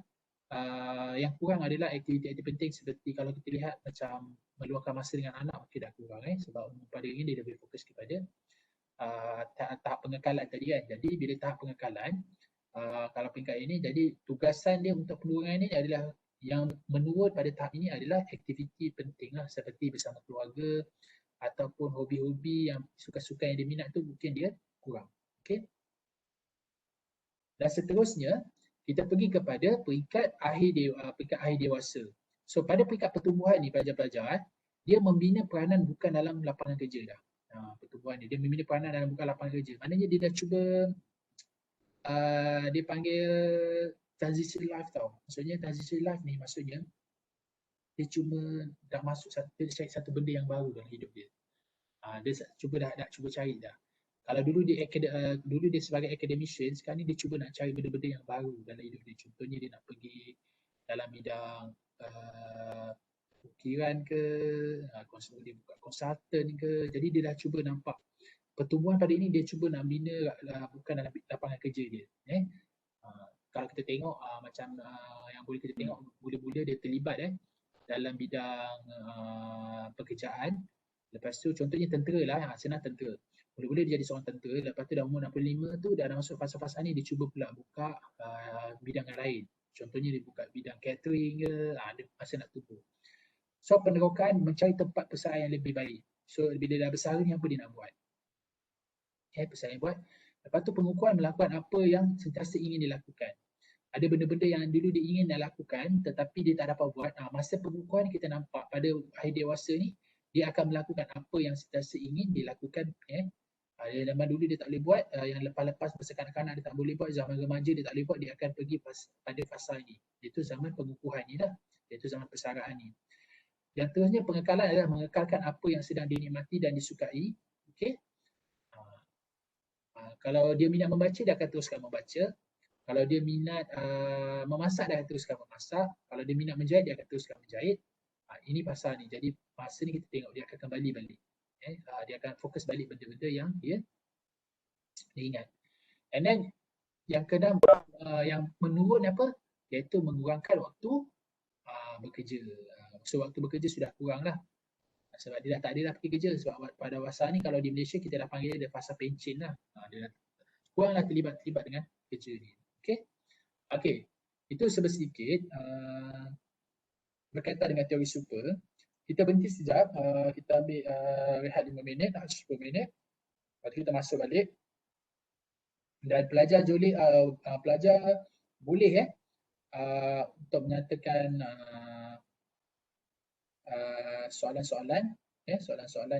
yang kurang adalah aktiviti-aktiviti penting seperti kalau kita lihat macam meluangkan masa dengan anak mungkin dah kurang sebab pada ini dia lebih fokus kepada tahap pengekalan tadi kan. Jadi bila tahap pengekalan, kalau peringkat ini, jadi tugasan dia untuk penurunan ini adalah yang menurun pada tahap ini adalah aktiviti penting lah, seperti bersama keluarga ataupun hobi-hobi yang suka-suka yang dia minat tu mungkin dia kurang. Okay. Dan seterusnya, kita pergi kepada peringkat akhir dewasa. So pada peringkat pertumbuhan ni pelajar-pelajar, dia membina peranan bukan dalam lapangan kerja dah. Pertumbuhan dia membina peranan dalam bukan lapangan kerja. Maknanya dia dah cuba dia panggil transition life tau. Maksudnya transition life ni maksudnya dia cuma dah masuk dia cari satu benda yang baru dalam hidup dia. Dia cuba dah cuba cari dah. Kalau dulu dia sebagai academician, sekarang ni dia cuba nak cari benda-benda yang baru dalam hidup dia. Contohnya dia nak pergi dalam bidang ukiran ke, dia buka konsultan ke. Jadi dia dah cuba nampak pertumbuhan pada ini, dia cuba nak bina bukan dalam lapangan kerja dia. Kalau kita tengok macam yang boleh kita tengok mula-mula dia terlibat dalam bidang pekerjaan. Lepas tu contohnya tentera lah, senang tentera. Mula-mula dia jadi seorang tentera, lepas tu dah umur 65 tu dah masuk fasa-fasa ni dia cuba pula buka bidang yang lain. Contohnya dia buka bidang catering ke, dia masa nak tumbuh. So penerokaan mencari tempat pesaing yang lebih baik. So bila dah besar ni apa dia nak buat? Pesaing buat. Lepas tu pengukuhan melakukan apa yang sentiasa ingin dilakukan. Ada benda-benda yang dulu dia ingin nak lakukan tetapi dia tak dapat buat. Masa pengukuhan kita nampak pada akhir dewasa ni, dia akan melakukan apa yang sentiasa ingin dilakukan. Zaman dulu dia tak boleh buat, yang lepas-lepas masa kanak-kanak dia tak boleh buat, zaman remaja dia tak boleh buat, dia akan pergi pada fasa ni. Iaitu zaman pengukuhan ni lah. Iaitu zaman persaraan ni. Yang terusnya pengekalan adalah mengekalkan apa yang sedang dinikmati dan disukai. Okay? Kalau dia minat membaca, dia akan teruskan membaca. Kalau dia minat memasak, dia akan teruskan memasak. Kalau dia minat menjahit, dia akan teruskan menjahit. Ini pasal ni. Jadi masa ni kita tengok dia akan kembali balik. Dia akan fokus balik benda-benda yang dia ingat. And then yang keenam, yang menurun apa? Iaitu mengurangkan waktu bekerja. So waktu bekerja sudah kurang lah. Sebab dia dah tak ada dah pergi kerja. Sebab pada fasa ni kalau di Malaysia kita dah panggil dia fasa pencen lah. Dia dah kuranglah terlibat dengan kerja ni. Okay. Itu sedikit berkaitan dengan teori super. Kita berhenti sekejap. Kita ambil rehat 5 minit, 10 minit. Lepas tu kita masuk balik. Dan pelajar boleh untuk menyatakan soalan-soalan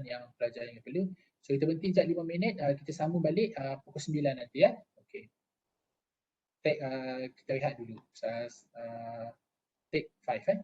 yang pelajar yang perlu. So kita berhenti sekejap 5 minit, kita sambung balik pukul 9 nanti Okay. Kita rehat dulu. Take 5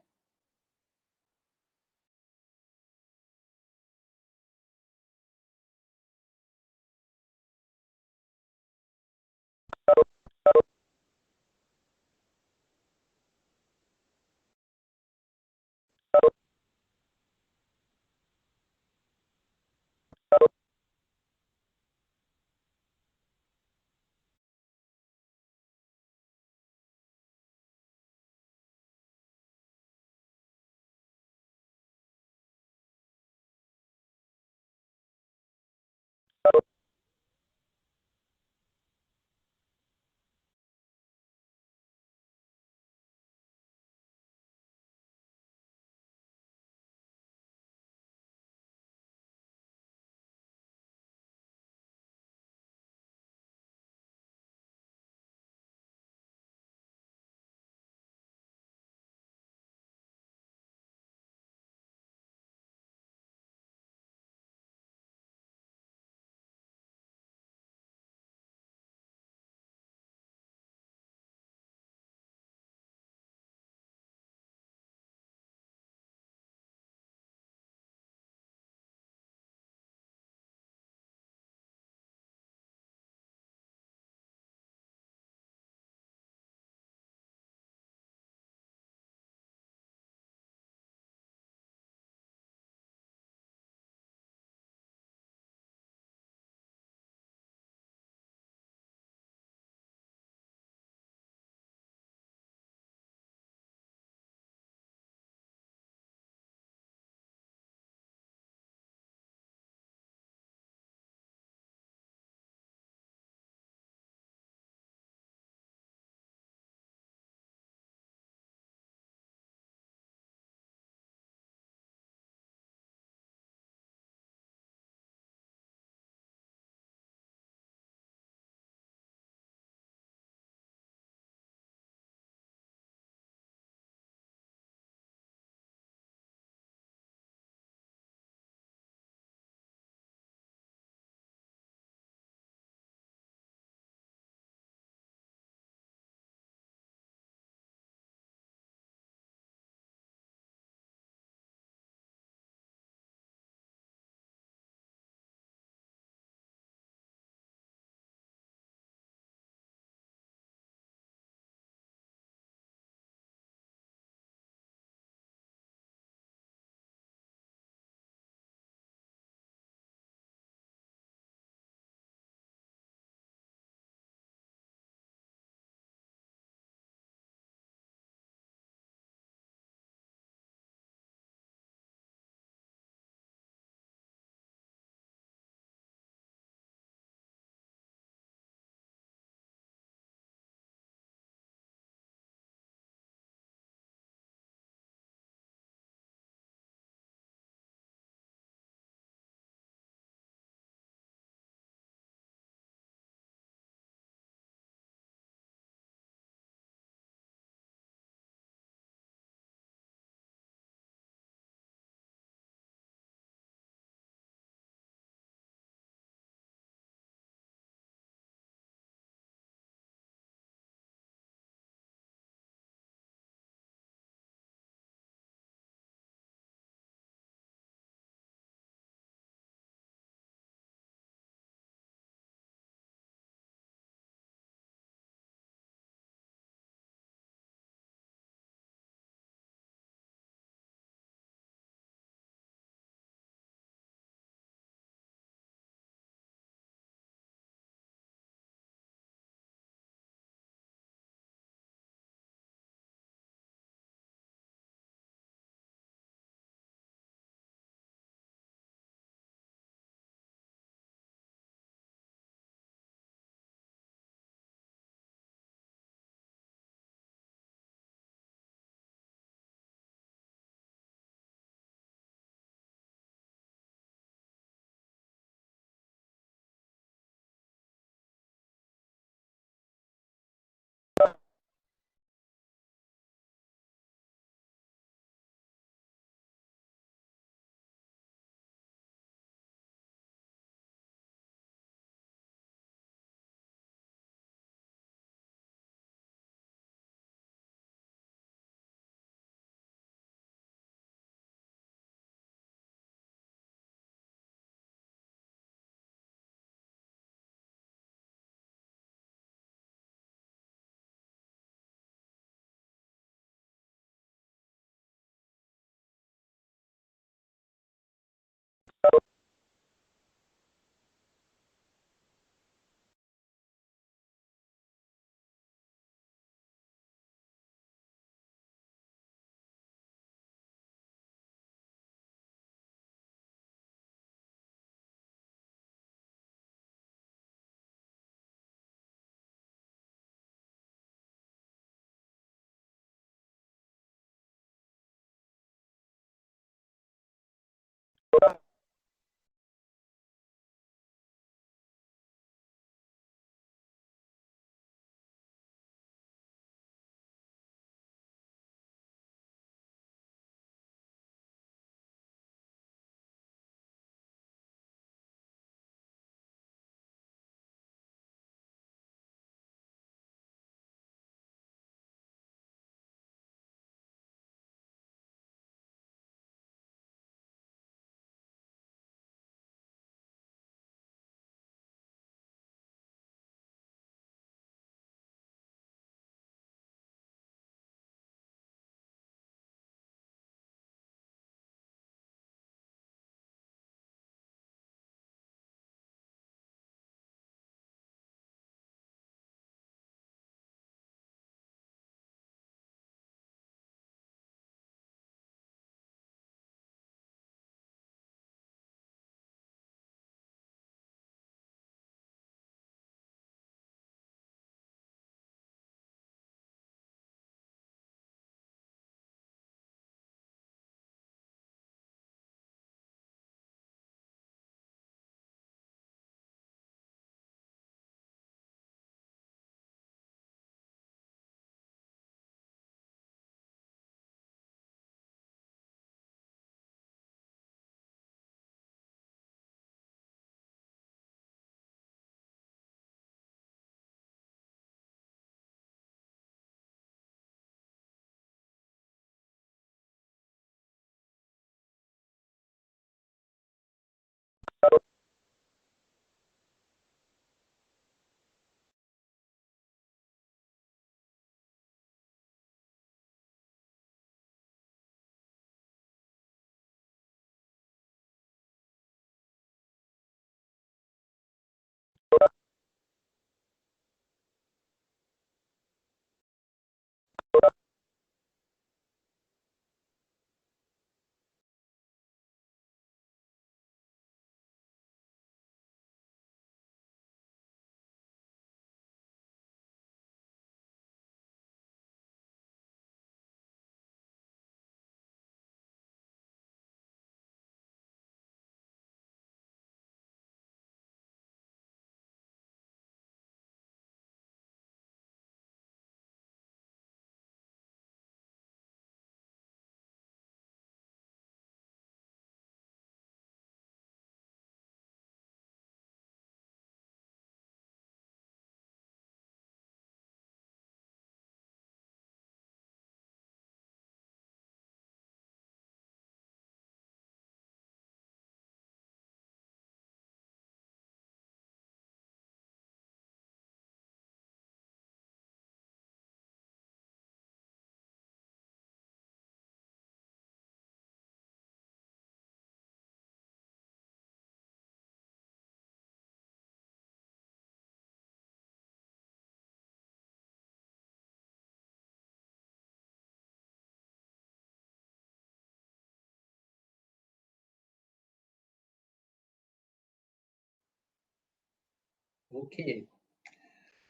Okey.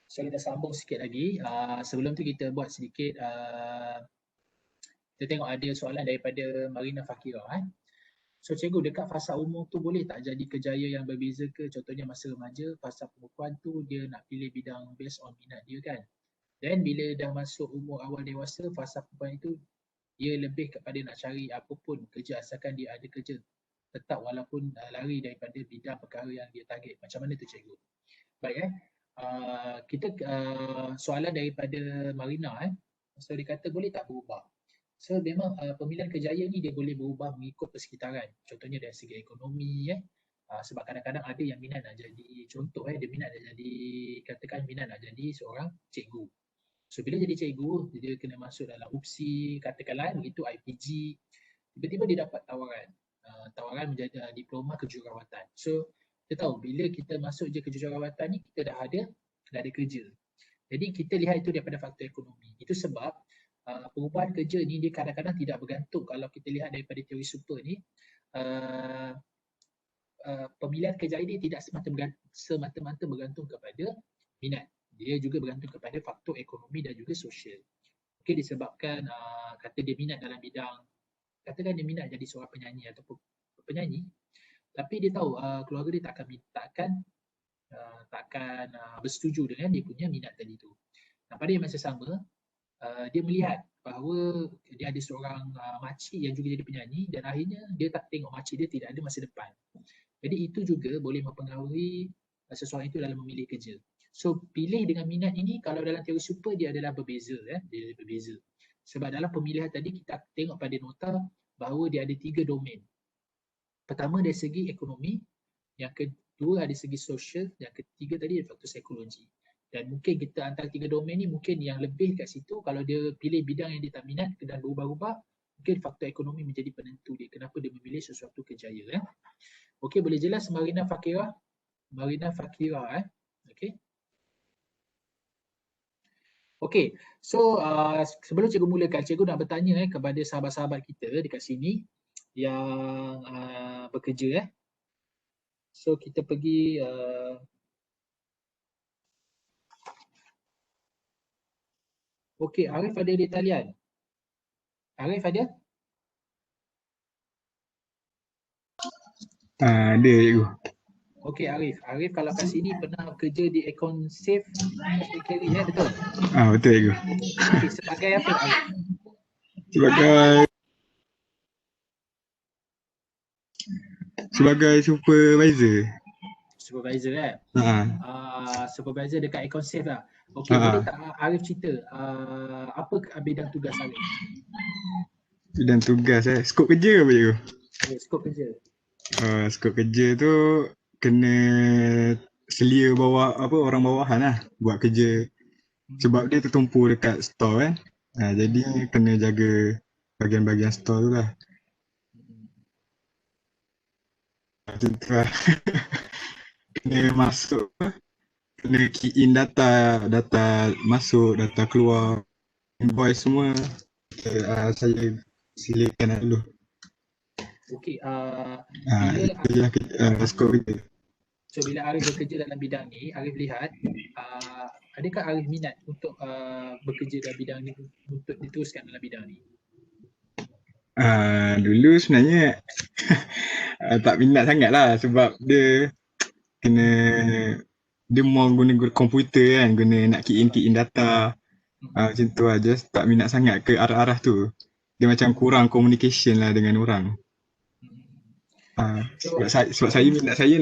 So kita sambung sikit lagi. Sebelum tu kita buat sedikit, kita tengok ada soalan daripada Marina Fakira. So cikgu, dekat fasa umur tu boleh tak jadi kerjaya yang berbeza ke? Contohnya masa remaja, fasa perempuan tu dia nak pilih bidang based on minat dia kan. Dan bila dah masuk umur awal dewasa, fasa perempuan itu dia lebih kepada nak cari apa pun kerja asalkan dia ada kerja tetap walaupun lari daripada bidang perkara yang dia target. Macam mana tu cikgu? Baik kita soalan daripada Marina So dia kata boleh tak berubah? So memang pemilihan kerjaya ni dia boleh berubah mengikut persekitaran. Contohnya dari segi ekonomi sebab kadang-kadang ada yang minat nak jadi contoh dia minat nak jadi katakan minat nak jadi seorang cikgu. So bila jadi cikgu dia kena masuk dalam UPSI katakanlah begitu IPG, tiba-tiba dia dapat tawaran menjadi diploma kejururawatan. So kita tahu bila kita masuk je kejururawatan ni kita dah ada kerja. Jadi kita lihat itu daripada faktor ekonomi. Itu sebab perubahan kerja ni dia kadang-kadang tidak bergantung. Kalau kita lihat daripada teori super ni pemilihan kerja ini tidak semata-mata bergantung kepada minat. Dia juga bergantung kepada faktor ekonomi dan juga sosial. Mungkin disebabkan kata dia minat dalam bidang, katakan dia minat jadi seorang penyanyi ataupun penyanyi, tapi dia tahu keluarga dia takkan bersetuju dengan dia punya minat tadi tu. Pada yang masa sama, dia melihat bahawa dia ada seorang makcik yang juga jadi penyanyi dan akhirnya dia tak tengok makcik dia tidak ada masa depan. Jadi itu juga boleh mempengaruhi seseorang itu dalam memilih kerja. So pilih dengan minat ini kalau dalam teori super dia adalah berbeza, dia berbeza. Sebab dalam pemilihan tadi kita tengok pada nota bahawa dia ada 3 domain. Pertama dari segi ekonomi, yang kedua dari segi sosial, yang ketiga tadi dari faktor psikologi. Dan mungkin kita antara 3 domain ni mungkin yang lebih kat situ kalau dia pilih bidang yang dia tak minat dan berubah-ubah, mungkin faktor ekonomi menjadi penentu dia kenapa dia memilih sesuatu kerjaya. Okey, boleh jelas Marina Fakira? Marina Fakira okey. Okey, so sebelum cikgu mulakan, cikgu nak bertanya kepada sahabat-sahabat kita dekat sini yang bekerja. So kita pergi okey, Arif ada di talian. Arif ada? Ada cikgu. Okey Arif, kalau kat sini pernah kerja di Econ Safe Carry betul? Betul cikgu. Okey, sebagai apa Arif? Sebagai supervisor. Supervisor supervisor dekat Econ Safe lah. Okey, boleh tak Arif cerita apa bidang tugas Arif? Bidang tugas skop kerja apa cikgu? Skop kerja. Skop kerja tu kena selia bawa orang bawahan lah buat kerja. Sebab dia tertumpu dekat store jadi kena jaga bahagian-bahagian store tu lah. Macam tu lah. Kena masuk, kena key in data masuk, data keluar, invoice semua. Saya silakan dulu. Okey, bila skop kita. So bila Arif bekerja dalam bidang ni, Arif lihat adakah Arif minat untuk bekerja dalam bidang ni, untuk diteruskan dalam bidang ni? Dulu sebenarnya tak minat sangat lah sebab dia kena, dia mau guna komputer kan, guna nak key in data. Macam tu lah, just tak minat sangat ke arah-arah tu. Dia macam kurang communication lah dengan orang. Sebab saya minat saya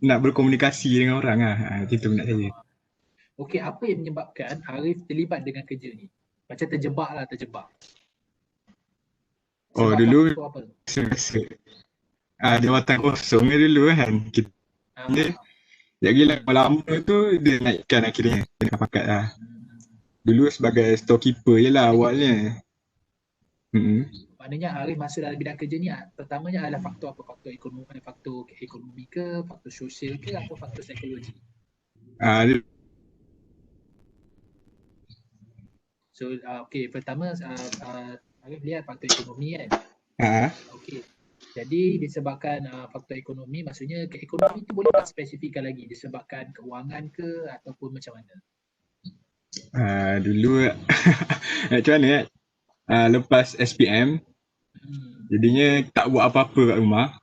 nak berkomunikasi dengan orang lah. Macam tu minat saya. Okey, apa yang menyebabkan Arif terlibat dengan kerja ni? Macam terjebak. Sebab dulu biasa jawatan kosong dulu kan. Dia gila lama tu dia naikkan akhirnya. Dia pakat lah. Dulu sebagai storekeeper je lah awalnya. Maknanya Arif masuk dalam bidang kerja ni pertamanya adalah faktor apa? Faktor ekonomi ke, faktor sosial ke atau faktor psikologi? So okey, pertama Arif lihat faktor ekonomi kan. Okey. Jadi disebabkan faktor ekonomi, maksudnya ekonomi tu boleh tak spesifikkan lagi disebabkan keuangan ke ataupun macam mana? Dulu macam mana lepas SPM jadinya tak buat apa-apa kat rumah.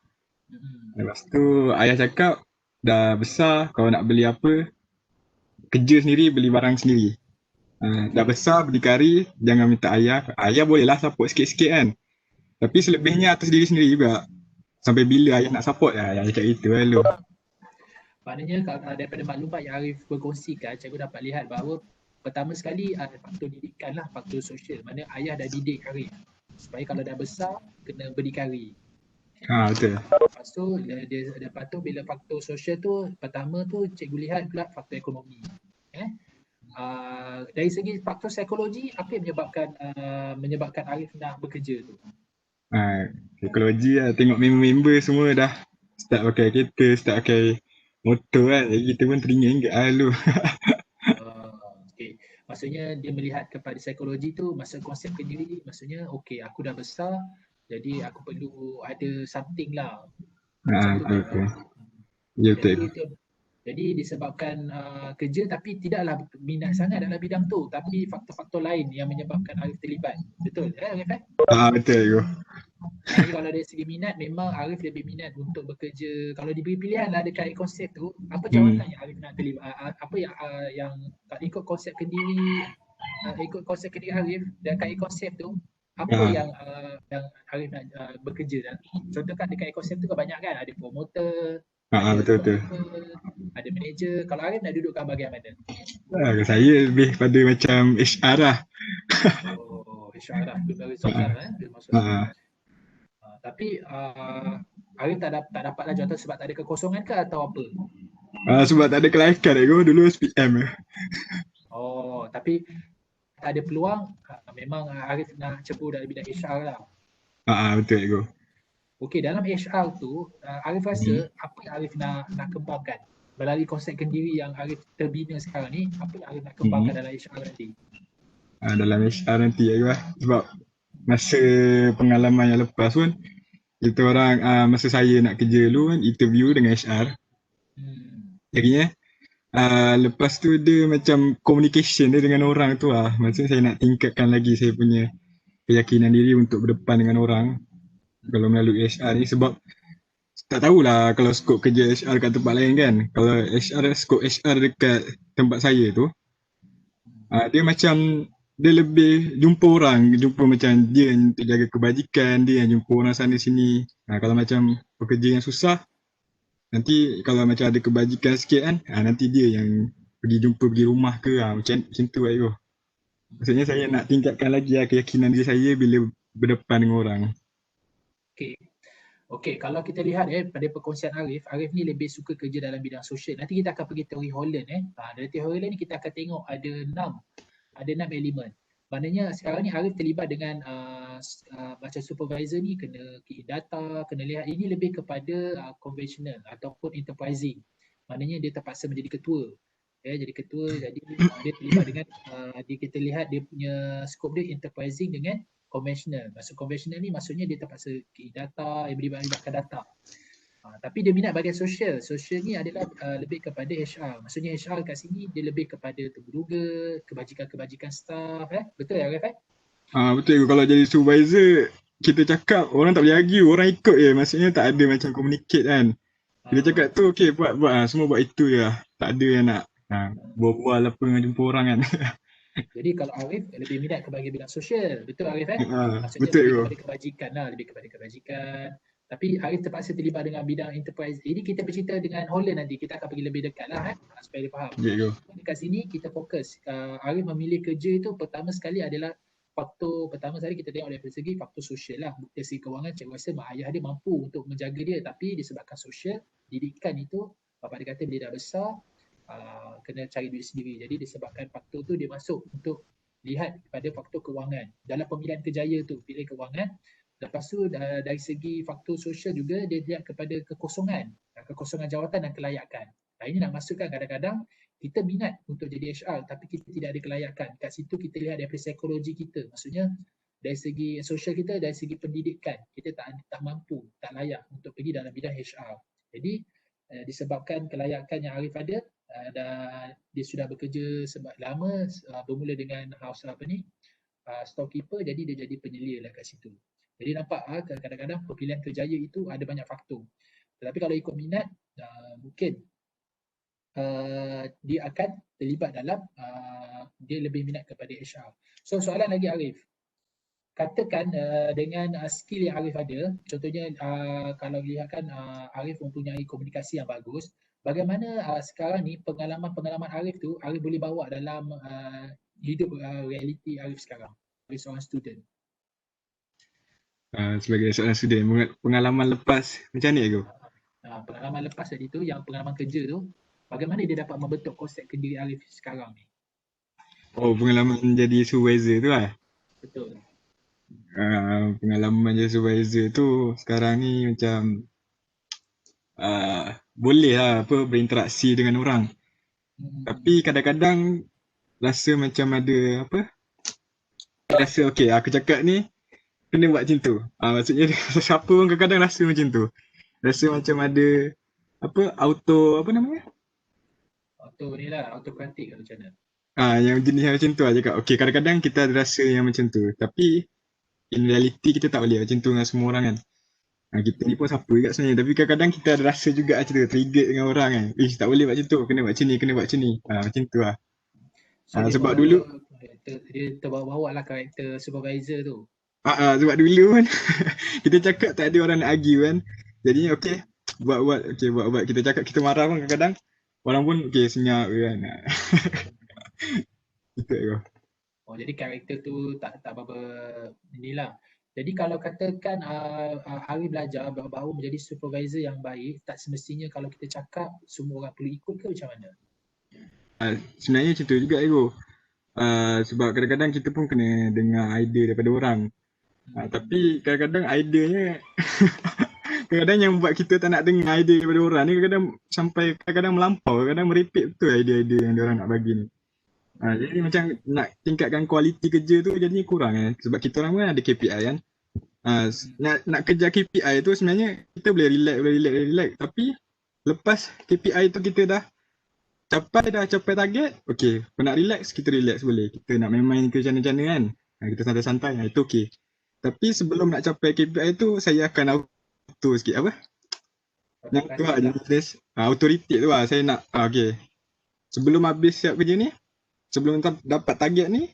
Lepas tu ayah cakap dah besar, kau nak beli apa kerja sendiri, beli barang sendiri. Dah besar beli kari, jangan minta ayah. Ayah bolehlah support sikit-sikit kan, tapi selebihnya atas diri sendiri juga. Sampai bila ayah nak support ayah cakap gitu lah dulu. Maknanya daripada maklumat yang Arif berkongsikan, cikgu dapat lihat bahawa pertama sekali faktor didikan lah, faktor sosial. Maknanya ayah dah didik Arif supaya kalau dah besar kena berdikari. Betul. Lepas tu bila faktor sosial tu, pertama tu cikgu lihat pula faktor ekonomi. Dari segi faktor psikologi, apa yang menyebabkan Arif nak bekerja tu? Psikologi lah, tengok member-member semua dah start pakai kereta, start pakai motor kan, jadi kita pun teringin kat dulu. Okay. Maksudnya dia melihat kepada psikologi tu, masa konsep sendiri, maksudnya okay, aku dah besar, jadi aku perlu ada something lah. Betul. Jadi disebabkan kerja tapi tidaklah minat sangat dalam bidang tu, tapi faktor-faktor lain yang menyebabkan Arif terlibat. Betul Arif? Betul. Jadi kalau dari segi minat, memang Arif lebih minat untuk bekerja. Kalau diberi pilihan lah dekat konsep tu, apa Hmm. jawatan yang Arif nak terlibat? Apa yang tak ikut konsep kendiri, ikut konsep kendiri Arif dan kat konsep tu, apa Ah, yang Arif nak bekerja dalam? Contoh kan dekat konsep tu kan banyak kan, ada promoter, ada betul betul. stockkeeper, ada manager. Kalau Arif nak dudukkan bahagian mana? Saya lebih pada macam HR lah. Oh, HR lah, human resource Ah, lah dia maksudnya. ah. Tapi Arif tak dapatlah jawatan sebab tak ada kekosongan ke atau apa? Sebab tak ada kelaikan dulu SPM. Oh, tapi tak ada peluang, memang Arif nak cebur dalam bidang HR lah. Betul ego. Okey, dalam HR tu, Arif rasa Hmm. apa yang Arif nak kembangkan? Melalui konsep kendiri yang Arif terbina sekarang ni, apa yang Arif nak kembangkan Hmm. dalam HR nanti? Dalam HR nanti lah. Sebab masa pengalaman yang lepas pun, kita orang masa saya nak kerja dulu kan, interview dengan HR. Hmm. Jadinya lepas tu dia macam communication dia dengan orang tu lah. Maksudnya saya nak tingkatkan lagi saya punya keyakinan diri untuk berdepan dengan orang kalau melalui HR ni, sebab tak tahulah kalau skop kerja HR kat tempat lain kan. Kalau skop HR dekat tempat saya tu, dia macam dia lebih jumpa orang, jumpa macam dia yang untuk jaga kebajikan, dia yang jumpa orang sana sini. Kalau macam pekerja yang susah, nanti kalau macam ada kebajikan sikit kan, nanti dia yang pergi jumpa, pergi rumah ke, macam tu lah. Maksudnya saya nak tingkatkan lagi keyakinan diri saya bila berdepan dengan orang. Okey. Okey, kalau kita lihat pada perkongsian Arif, Arif ni lebih suka kerja dalam bidang sosial. Nanti kita akan pergi teori Holland Dari teori Holland ni kita akan tengok ada enam elemen. Maknanya sekarang ni Arif terlibat dengan macam supervisor ni kena key in data, kena lihat ini lebih kepada conventional ataupun enterprising. Maknanya dia terpaksa menjadi ketua. Jadi ketua, jadi dia terlibat dengan kita lihat dia punya skop dia enterprising dengan conventional. Maksud conventional ni maksudnya dia terpaksa key in data, melibatkan data. Tapi dia minat bahagian sosial. Sosial ni adalah lebih kepada HR. Maksudnya HR kat sini dia lebih kepada temuduga, kebajikan-kebajikan staff. Betul ya Arif? Betul, kalau jadi supervisor, kita cakap orang tak boleh argue, orang ikut je. Maksudnya tak ada macam communicate kan. Kita cakap tu okay, buat semua buat itu je lah. Tak ada yang nak bual-bual apa dengan jumpa orang kan. Jadi kalau Arif lebih minat kepada bidang sosial. Betul Arif Maksudnya Betul lebih tu. kepada kebajikan lah, lebih kepada kebajikan. Tapi Arif terpaksa terlibat dengan bidang enterprise. Ini kita bercerita dengan Holland nanti. Kita akan pergi lebih dekat lah supaya dia faham. Okay, go. Dekat sini kita fokus. Arif memilih kerja itu pertama sekali adalah faktor pertama sekali kita tengok dari segi faktor sosial lah. Dari segi kewangan, cikgu rasa mak ayah dia mampu untuk menjaga dia, tapi disebabkan sosial, didikan itu, bapak dia kata bila dah besar, kena cari duit sendiri. Jadi disebabkan faktor tu dia masuk untuk lihat pada faktor kewangan. Dalam pemilihan kerjaya tu, pilih kewangan. Lepas tu dari segi faktor sosial juga dia lihat kepada kekosongan jawatan dan kelayakan. Ini nak masukkan kadang-kadang kita minat untuk jadi HR tapi kita tidak ada kelayakan. Kat situ kita lihat daripada psikologi kita. Maksudnya dari segi sosial kita, dari segi pendidikan, kita tak mampu, tak layak untuk pergi dalam bidang HR. Jadi disebabkan kelayakan yang Arif ada, dan dia sudah bekerja sebab lama, bermula dengan storekeeper, jadi dia jadi penyelia lah kat situ. Jadi nampak kadang-kadang pemilihan kerjaya itu ada banyak faktor. Tetapi kalau ikut minat, mungkin dia akan terlibat dalam dia lebih minat kepada HR. So soalan lagi Arif, katakan dengan skill yang Arif ada, contohnya kalau lihatkan Arif mempunyai komunikasi yang bagus, bagaimana sekarang ni pengalaman-pengalaman Arif tu Arif boleh bawa dalam hidup realiti Arif sekarang sebagai seorang student. Sebagai seorang student, pengalaman lepas macam ni aku. Pengalaman lepas tadi tu, yang pengalaman kerja tu, bagaimana dia dapat membentuk konsep kendiri Arif sekarang ni? Pengalaman jadi supervisor tu lah. Betul. Pengalaman jadi supervisor tu sekarang ni macam boleh lah berinteraksi dengan orang. Tapi kadang-kadang rasa macam ada rasa okay, aku cakap ni kena buat macam tu. Maksudnya siapa pun kadang-kadang rasa macam tu. Rasa macam ada auto namanya? Autokratik macam mana? Yang jenis yang macam tu lah cakap. Okay, kadang-kadang kita ada rasa yang macam tu. Tapi in reality kita tak boleh macam tu dengan semua orang kan. Kita ni pun siapa juga sebenarnya, tapi kadang-kadang kita ada rasa juga macam tu, trigger dengan orang kan. Tak boleh buat macam tu, kena buat macam ni, kena buat macam ni. Macam tu lah. So dia Sebab dulu dia terbawa lah karakter supervisor tu. sebab dulu kan kita cakap tak ada orang nak argue kan. Jadinya okey, buat. Kita cakap kita marah pun kadang-kadang orang pun okey senyap kan. Itu je. Jadi karakter tu tak apa-apa inilah. Jadi kalau katakan Hari belajar baru menjadi supervisor yang baik, tak semestinya kalau kita cakap semua orang perlu ikut ke macam mana? Sebenarnya macam tu juga Ego. Sebab kadang-kadang kita pun kena dengar idea daripada orang. Tapi kadang-kadang ideanya kadang-kadang yang buat kita tak nak dengar idea daripada orang ni kadang-kadang sampai kadang-kadang melampau, kadang merepek betul idea-idea yang diorang nak bagi ni. Jadi macam nak tingkatkan kualiti kerja tu jadinya kurang kan. Sebab kita orang kan ada KPI kan. Nak kejar KPI tu sebenarnya kita boleh relax. Tapi lepas KPI tu kita dah capai target, okey. Kalau nak relax, kita relax boleh. Kita nak main-main ke macam-macam kan. Kita santai-santai, itu okey. Tapi sebelum nak capai KPI tu, saya akan auto sikit apa? Yang tu lah jenis authority tu lah. Saya nak, okey. Sebelum habis siap kerja ni, sebelum dapat target ni,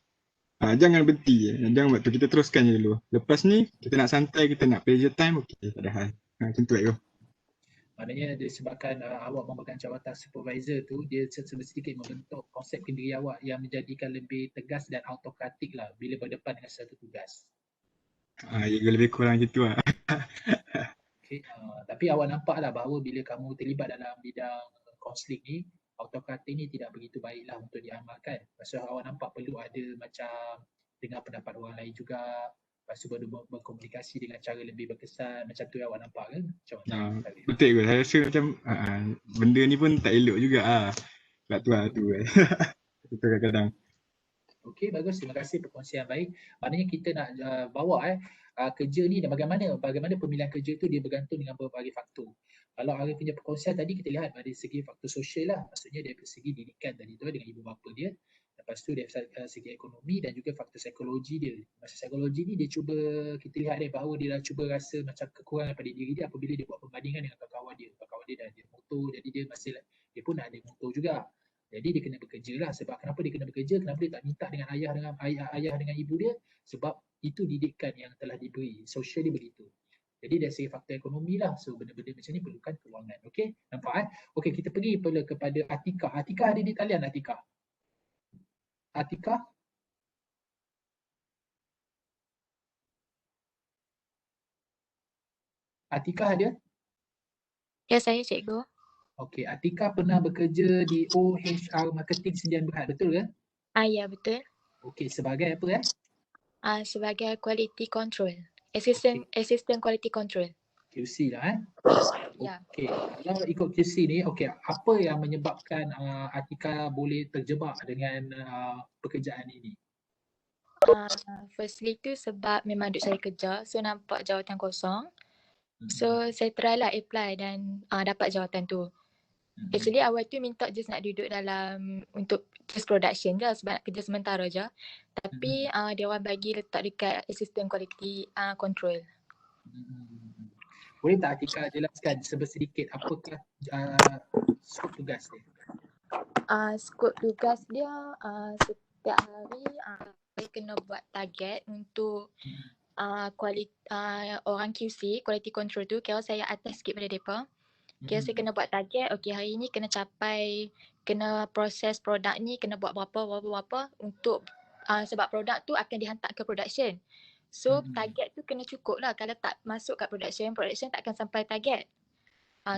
jangan berhenti. Jangan buat tu, kita teruskan je dulu. Lepas ni, kita nak santai, kita nak pleasure time, okey, tak ada hal. Macam tu lah. Maknanya disebabkan awak memegang jawatan supervisor tu, dia sedikit membentuk konsep diri awak yang menjadikan lebih tegas dan autokratik lah bila berdepan dengan satu tugas. Ya, lebih kurang macam tu lah. Okay. Tapi awak nampak lah bahawa bila kamu terlibat dalam bidang konseling ni, autokratik ni tidak begitu baiklah untuk diamalkan. Pasal awak nampak perlu ada macam dengar pendapat orang lain juga, lepas tu berkomunikasi dengan cara lebih berkesan. Macam tu awak nampak kan? Macam mana? Betul ke? Saya rasa macam benda ni pun tak elok juga lah. Sebab tu lah tu. Itu kadang-kadang. Okey, bagus. Terima kasih perkongsian baik. Maknanya kita nak bawa kerja ni dan bagaimana pemilihan kerja tu dia bergantung dengan berbagai faktor. Kalau Arif punya perkongsian tadi kita lihat dari segi faktor sosial lah. Maksudnya dari segi didikan tadi tu dengan ibu bapa dia. Lepas tu dari segi ekonomi dan juga faktor psikologi dia. Masa psikologi ni dia cuba, kita lihat dia bahawa dia dah cuba rasa macam kekurangan pada diri dia apabila dia buat perbandingan dengan kawan dia. Kawan dia dah ada motor, jadi dia pun dah ada motor juga. Jadi dia kena bekerja lah. Sebab kenapa dia kena bekerja? Kenapa dia tak minta dengan ayah dengan ibu dia? Sebab itu didikan yang telah diberi. Sosial dia begitu. Jadi dari segi faktor ekonomi lah. So benda-benda macam ni perlukan kewangan. Okey? Nampak Okey, kita pergi kepada Atika. Atika ada di talian Atika? Atika? Atika ada? Ya, saya cikgu. Okey, Atika pernah bekerja di OHR Marketing Sdn Bhd, betul ke? Ya, betul. Okey, sebagai apa sebagai quality control. Assistant quality control. QC lah Ya. Okey, kalau ikut QC ni, okey, apa yang menyebabkan Atika boleh terjebak dengan pekerjaan ini? Firstly tu sebab memang duk saya kerja, so nampak jawatan kosong. So saya try lah apply dan dapat jawatan tu. Actually awal tu minta just nak duduk dalam untuk just production je sebab nak kerja sementara je. Tapi dia orang bagi letak dekat assistant quality control. Boleh tak Atika jelaskan sedikit apakah skop tugas dia? Skop tugas dia setiap hari saya kena buat target untuk orang QC, quality control tu. Kalau saya atas sikit pada mereka. Okay, saya kena buat target, okay hari ni kena capai, kena proses produk ni, kena buat berapa untuk sebab produk tu akan dihantar ke production. So target tu kena cukup lah, kalau tak masuk kat production tak akan sampai target.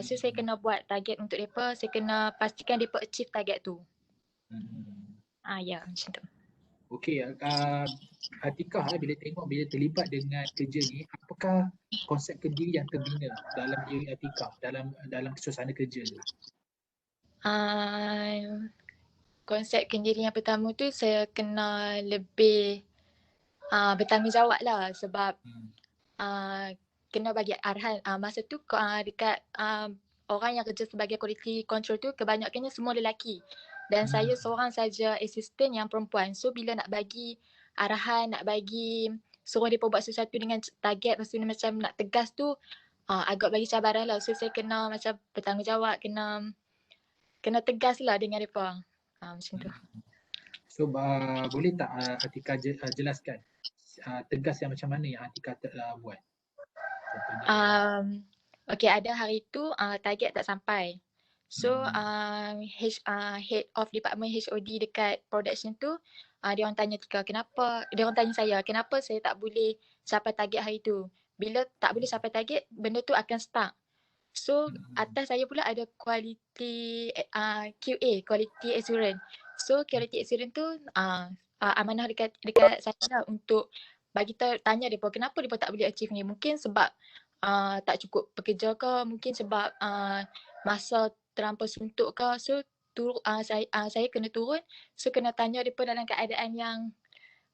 So saya kena buat target untuk mereka, saya kena pastikan mereka achieve target tu. Ya, macam tu. Okey, Atika bila terlibat dengan kerja ni, apakah konsep kendiri yang terbina dalam diri Atika dalam suasana kerja ni? Konsep kendiri yang pertama tu saya kena lebih bertanggungjawab lah sebab kena bagi arahan. Masa tu dekat orang yang kerja sebagai quality control tu kebanyakannya semua lelaki. Dan saya seorang saja asisten yang perempuan. So bila nak bagi arahan, nak bagi suruh mereka buat sesuatu dengan target, lepas tu macam nak tegas tu agak bagi cabaran lah. So saya kena macam bertanggungjawab, kena tegas lah dengan mereka. Macam tu. So boleh tak Atika jelaskan tegas yang macam mana yang Atika buat? Okay, ada hari tu target tak sampai. So head of department HOD dekat production tu dia orang tanya Tika, dia orang tanya saya kenapa saya tak boleh capai target hari tu. Bila tak boleh capai target, benda tu akan stuck. So atas saya pula ada quality QA, quality assurance. So quality assurance tu amanah dekat saya lah untuk bagi tanya depa kenapa depa tak boleh achieve ni. Mungkin sebab tak cukup pekerja ke, mungkin sebab masa terlampau suntuk ke. So saya kena turun, so kena tanya depa dalam keadaan yang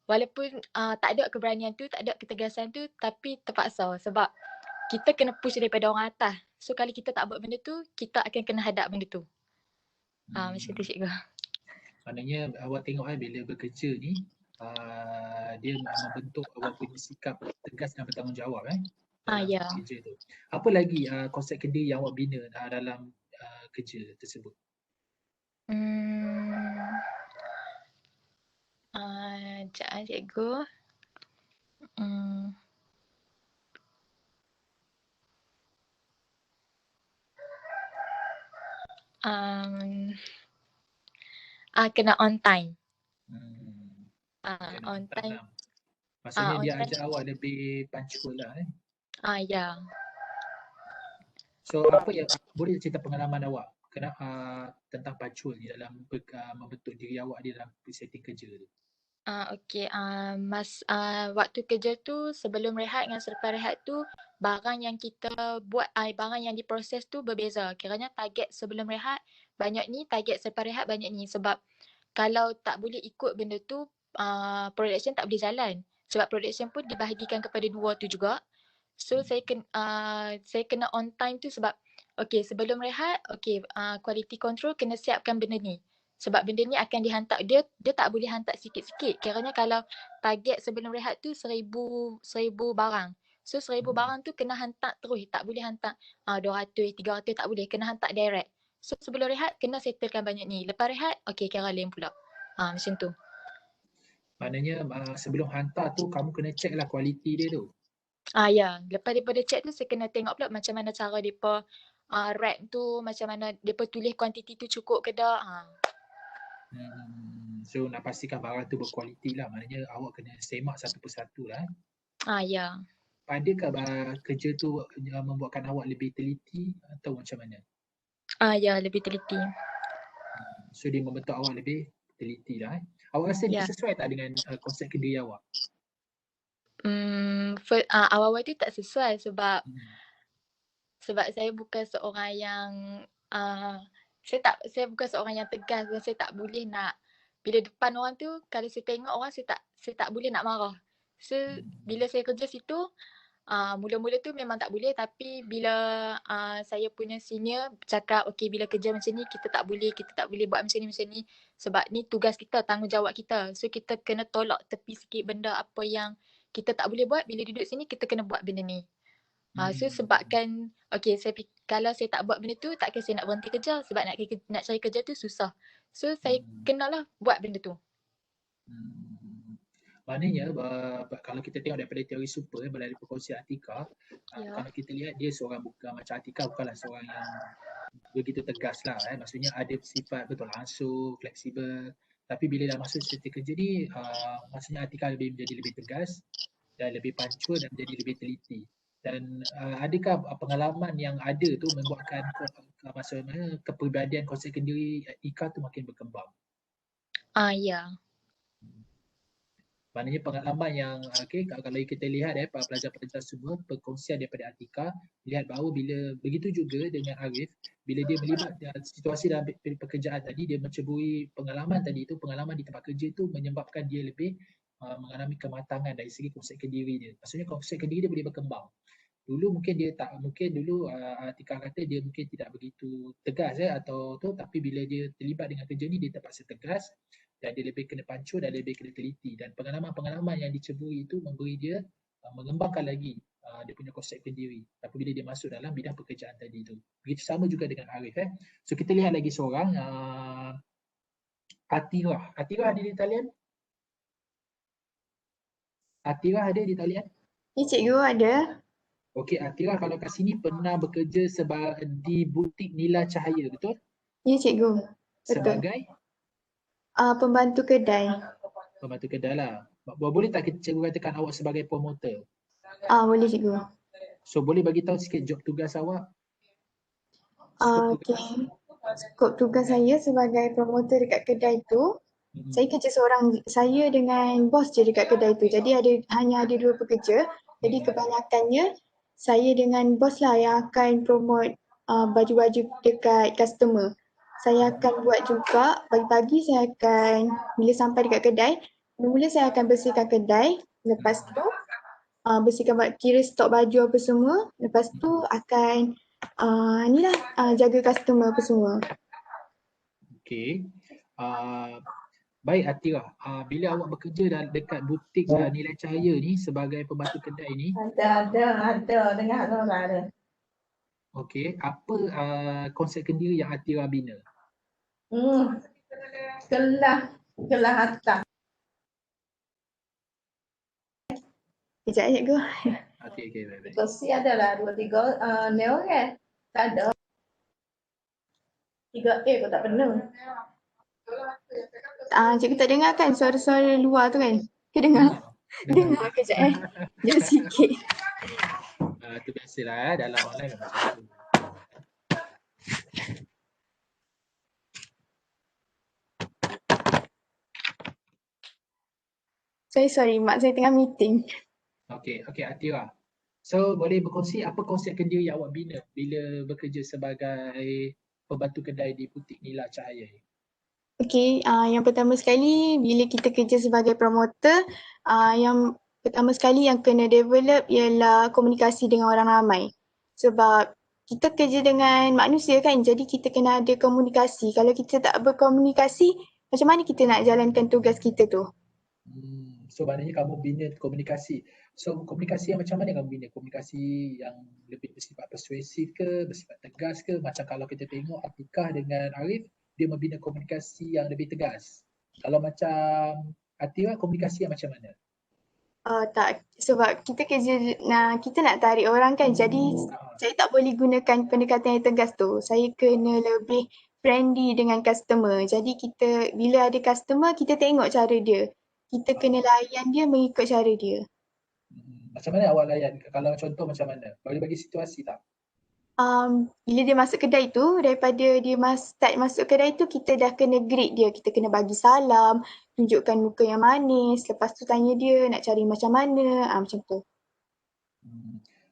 walaupun tak ada keberanian tu, tak ada ketegasan tu, tapi terpaksa sebab kita kena push daripada orang atas. So kalau kita tak buat benda tu, kita akan kena hadap benda tu. Macam tu cikgu. Maknanya awak tengok bila bekerja ni dia membentuk awak punya sikap tegas dan bertanggungjawab dalam kerja tu. Apa lagi konsep kendiri yang awak bina dalam kerja tersebut? Sekejap cikgu. Kena on time. On time. Maksudnya dia ajar awak lebih punctual lah ya. So apa yang boleh cerita pengalaman awak tentang punctual ni dalam membentuk diri awak di dalam setting kerja tu? Okay, waktu kerja tu sebelum rehat dengan selepas rehat tu barang yang kita buat, barang yang diproses tu berbeza. Kiranya target sebelum rehat banyak ni, target selepas rehat banyak ni. Sebab kalau tak boleh ikut benda tu, production tak boleh jalan. Sebab production pun dibahagikan kepada dua tu juga. So saya kena on time tu sebab okay, sebelum rehat, okay, quality control kena siapkan benda ni. Sebab benda ni akan dihantar, dia tak boleh hantar sikit-sikit. Kiranya kalau target sebelum rehat tu 1000 barang. So 1000 barang tu kena hantar terus, tak boleh hantar 200, 300 tak boleh, kena hantar direct. So sebelum rehat kena settlekan banyak ni. Lepas rehat, okay, kira lain pula. Macam tu. Maknanya sebelum hantar tu kamu kena check lah kualiti dia tu. Ya, lepas daripada check tu saya kena tengok pula macam mana cara depa wrap tu, macam mana depa tulis kuantiti tu cukup ke tak. So nak pastikan barang tu berkualiti lah, maknanya awak kena semak satu persatu lah. Ya. Adakah kerja tu membuatkan awak lebih teliti atau macam mana? Ya, lebih teliti. So dia membentuk awak lebih teliti lah. Awak rasa dia sesuai tak dengan konsep kediri awak? Awal-awal tu tak sesuai sebab saya bukan seorang yang saya bukan seorang yang tegas dan saya tak boleh nak bila depan orang tu, kalau saya tengok orang saya tak boleh nak marah. So bila saya kerja situ mula-mula tu memang tak boleh, tapi bila saya punya senior cakap okay, bila kerja macam ni kita tak boleh buat macam ni sebab ni tugas kita, tanggungjawab kita. So kita kena tolak tepi sikit benda apa yang kita tak boleh buat. Bila duduk sini kita kena buat benda ni. So sebabkan okay, kalau saya tak buat benda tu, takkan saya nak berhenti kerja sebab nak cari kerja tu susah. So saya kenalah buat benda tu. Maknanya kalau kita tengok daripada teori super melalui perkongsian Atika, kalau kita lihat dia seorang bukan macam Atika, bukanlah seorang yang begitu tegas lah. Maksudnya ada sifat betul langsung, fleksibel. Tapi bila dah masuk setting kerja ni, maksudnya Atika menjadi lebih tegas dan lebih punctual dan menjadi lebih teliti. Dan adakah pengalaman yang ada tu membuatkan maksudnya kepribadian konsep kendiri Atika tu makin berkembang? Ya. Maknanya pengalaman yang kalau kita lihat para pelajar-pelajar semua perkongsian daripada Atika, lihat bahawa bila begitu juga dengan Arif, bila dia melibat situasi dalam pekerjaan tadi, dia menceburi pengalaman tadi itu, pengalaman di tempat kerja itu menyebabkan dia lebih mengalami kematangan dari segi konsep kendiri dia. Maksudnya konsep kendiri dia boleh berkembang. Dulu mungkin dia tak, mungkin dulu Atika kata dia mungkin tidak begitu tegas atau tu, tapi bila dia terlibat dengan kerja ni dia terpaksa tegas dan dia lebih kena pancur dan lebih kena teliti, dan pengalaman-pengalaman yang diceburi itu memberi dia mengembangkan lagi dia punya konsep sendiri apabila dia masuk dalam bidang pekerjaan tadi tu. Begitu sama juga dengan Arif. So kita lihat lagi seorang, Atira. Atira ada di talian? Atira ada di talian? Ya cikgu ada. Okey, Atira kalau kat sini pernah bekerja di butik Nila Cahaya, betul? Ya cikgu. Betul. Sebagai Pembantu kedai. pembantu kedai lah. Boleh tak cikgu katakan awak sebagai promoter? Boleh cikgu. So boleh bagi tahu sikit job tugas awak? Okay. Skop tugas saya sebagai promoter dekat kedai tu, saya kerja seorang, saya dengan bos je dekat kedai tu. Jadi hanya ada 2 pekerja. Jadi kebanyakannya saya dengan bos lah yang akan promote baju-baju dekat customer. Saya akan buat juga, pagi-pagi saya akan, bila sampai dekat kedai, mula saya akan bersihkan kedai. Lepas tu bersihkan, kira stok baju apa semua. Lepas tu akan jaga customer apa semua. Okey. Baik Atira, bila awak bekerja dekat butik Nilai Cahaya ni sebagai pembantu kedai ni, Ada dengar orang ada. okey, apa konsep kendiri yang Atira bina? Kelah atas. Sekejap cikgu. Okey, baik. Kursi adalah 2-3 ni orang. Tak ada. 3A pun tak penuh. Cikgu tak dengar kan suara-suara luar tu kan? Ke dengar? Dengar kejap Jom sikit. Itu biasalah dalam online memang macam tu. Sorry mak, saya tengah meeting. Okey Atira. So boleh berkongsi apa konsep kendiri yang awak bina bila bekerja sebagai pembantu kedai di butik Nila Cahaya ni? Okey, yang pertama sekali bila kita kerja sebagai promoter, yang pertama sekali yang kena develop ialah komunikasi dengan orang ramai. Sebab kita kerja dengan manusia kan, jadi kita kena ada komunikasi. Kalau kita tak berkomunikasi, macam mana kita nak jalankan tugas kita tu? So maknanya kamu bina komunikasi. So komunikasi yang macam mana kamu bina? Komunikasi yang lebih bersifat persuasif ke, bersifat tegas ke? Macam kalau kita tengok Atikah dengan Arif, dia membina komunikasi yang lebih tegas. Kalau macam Atira, komunikasi yang macam mana? Tak, sebab kita kerja, kita nak tarik orang kan, jadi saya tak boleh gunakan pendekatan yang tegas tu. Saya kena lebih friendly dengan customer. Jadi kita, bila ada customer, kita tengok cara dia. Kita kena layan dia mengikut cara dia. Macam mana awak layan? Kalau contoh macam mana? Boleh bagi situasi tak? Bila dia masuk kedai tu, daripada dia start masuk kedai tu, kita dah kena greet dia. Kita kena bagi salam, tunjukkan muka yang manis. Lepas tu tanya dia nak cari macam mana, macam tu.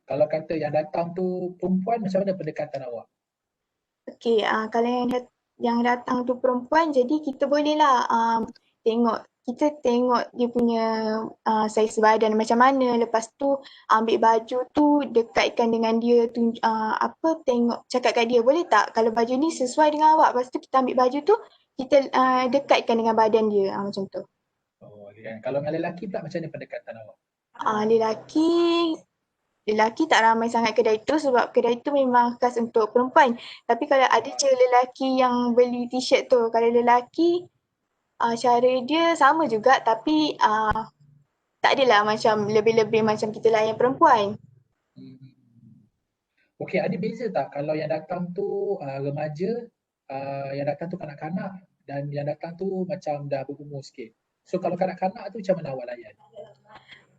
Kalau kata yang datang tu perempuan, macam mana pendekatan awak? Okey, kalau yang datang tu perempuan, jadi kita bolehlah kita tengok dia punya saiz badan macam mana. Lepas tu ambil baju tu, dekatkan dengan dia, tengok, cakap kat dia, boleh tak kalau baju ni sesuai dengan awak. Lepas tu kita ambil baju tu, kita dekatkan dengan badan dia, macam tu. Oh, kalau dengan lelaki pula macam mana pendekatan awak? Lelaki tak ramai sangat kedai tu sebab kedai tu memang khas untuk perempuan. Tapi kalau ada je lelaki yang beli t-shirt tu, kalau lelaki cara dia sama juga tapi tak adalah macam lebih-lebih macam kita layan perempuan. Okey, ada beza tak kalau yang datang tu remaja, yang datang tu kanak-kanak dan yang datang tu macam dah berumur sikit? So kalau kanak-kanak tu macam mana awak layan?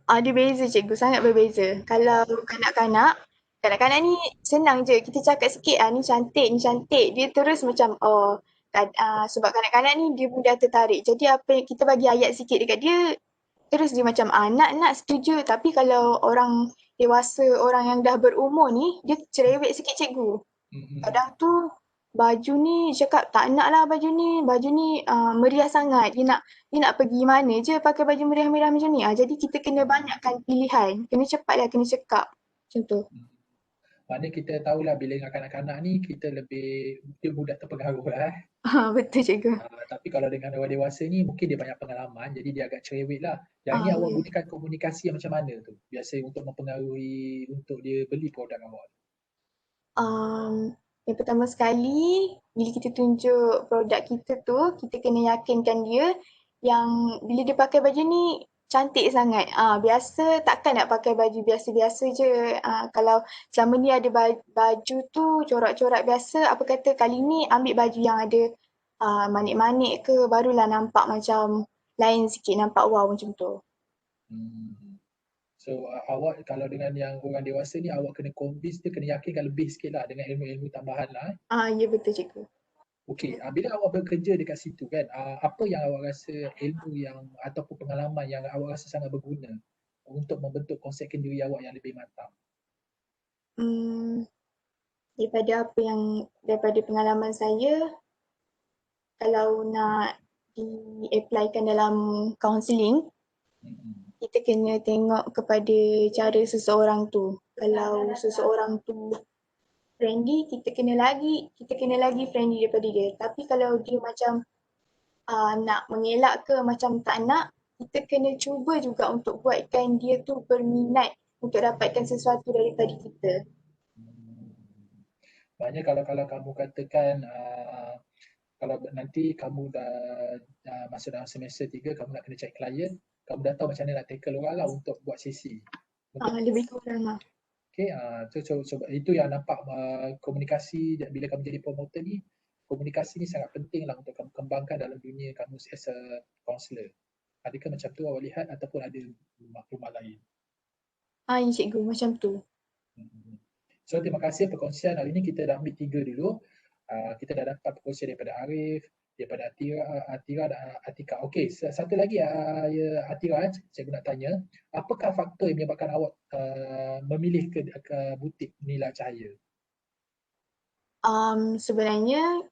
Ada beza cikgu, sangat berbeza. Kalau kanak-kanak ni senang je. Kita cakap sikit, ni cantik. Dia terus macam, sebab kanak-kanak ni dia mudah tertarik. Jadi apa yang kita bagi ayat sikit dekat dia, terus dia macam, nak setuju. Tapi kalau orang dewasa, orang yang dah berumur ni, dia cerewet sikit cikgu. Kadang tu baju ni cakap tak nak lah baju ni meriah sangat. Dia nak pergi mana je pakai baju meriah-meriah macam ni. Jadi kita kena banyakkan pilihan. Kena cepat lah, kena cekap. Macam tu. Mana kita tahulah bila dengan kanak-kanak ni kita lebih dia mudah terpengaruh lah. Betul cikgu. Tapi kalau dengan orang dewasa ni mungkin dia banyak pengalaman jadi dia agak cerewet lah. Yang ni awak Ya. gunakan komunikasi yang macam mana tu? Biasa untuk mempengaruhi untuk dia beli produk awak. Yang pertama sekali, bila kita tunjuk produk kita tu, kita kena yakinkan dia yang bila dia pakai baju ni cantik sangat. Biasa takkan nak pakai baju biasa-biasa je. Kalau selama ni ada baju tu corak-corak biasa, apa kata kali ni ambil baju yang ada manik-manik ke, barulah nampak macam lain sikit, nampak wow macam tu. So awak kalau dengan yang orang dewasa ni awak kena convince dia, kena yakinkan lebih sikit lah dengan ilmu-ilmu tambahan lah. Ya betul cikgu. Okey, bila awak bekerja dekat situ kan, apa yang awak rasa ilmu yang ataupun pengalaman yang awak rasa sangat berguna untuk membentuk konsep kendiri awak yang lebih matang? Daripada pengalaman saya, kalau nak di-applykan dalam counselling, kita kena tengok kepada cara seseorang tu. Kalau seseorang tu friendly, kita kena lagi friendly daripada dia. Tapi kalau dia macam nak mengelak ke macam tak nak, kita kena cuba juga untuk buatkan dia tu berminat untuk dapatkan sesuatu daripada kita. Maknanya kalau kamu katakan kalau nanti kamu dah masuk dalam semester 3, kamu nak kena cari klien, kamu dah tahu macam mana nak tackle orang lah untuk buat sesi. Lebih kurang lah. Okay, itu yang nampak komunikasi bila kamu jadi promoter ni, komunikasi ni sangat penting lah untuk kamu kembangkan dalam dunia kamu as a counselor. Adakah macam tu awak lihat ataupun ada maklumat lain? Ya cikgu, macam tu. So terima kasih perkongsian hari ni, kita dah ambil 3 dulu. Kita dah dapat perkongsian daripada Arif, daripada Atira dan Atika. Okey, satu lagi Atira, saya nak tanya, apakah faktor yang menyebabkan awak memilih ke butik Nila Cahaya? Sebenarnya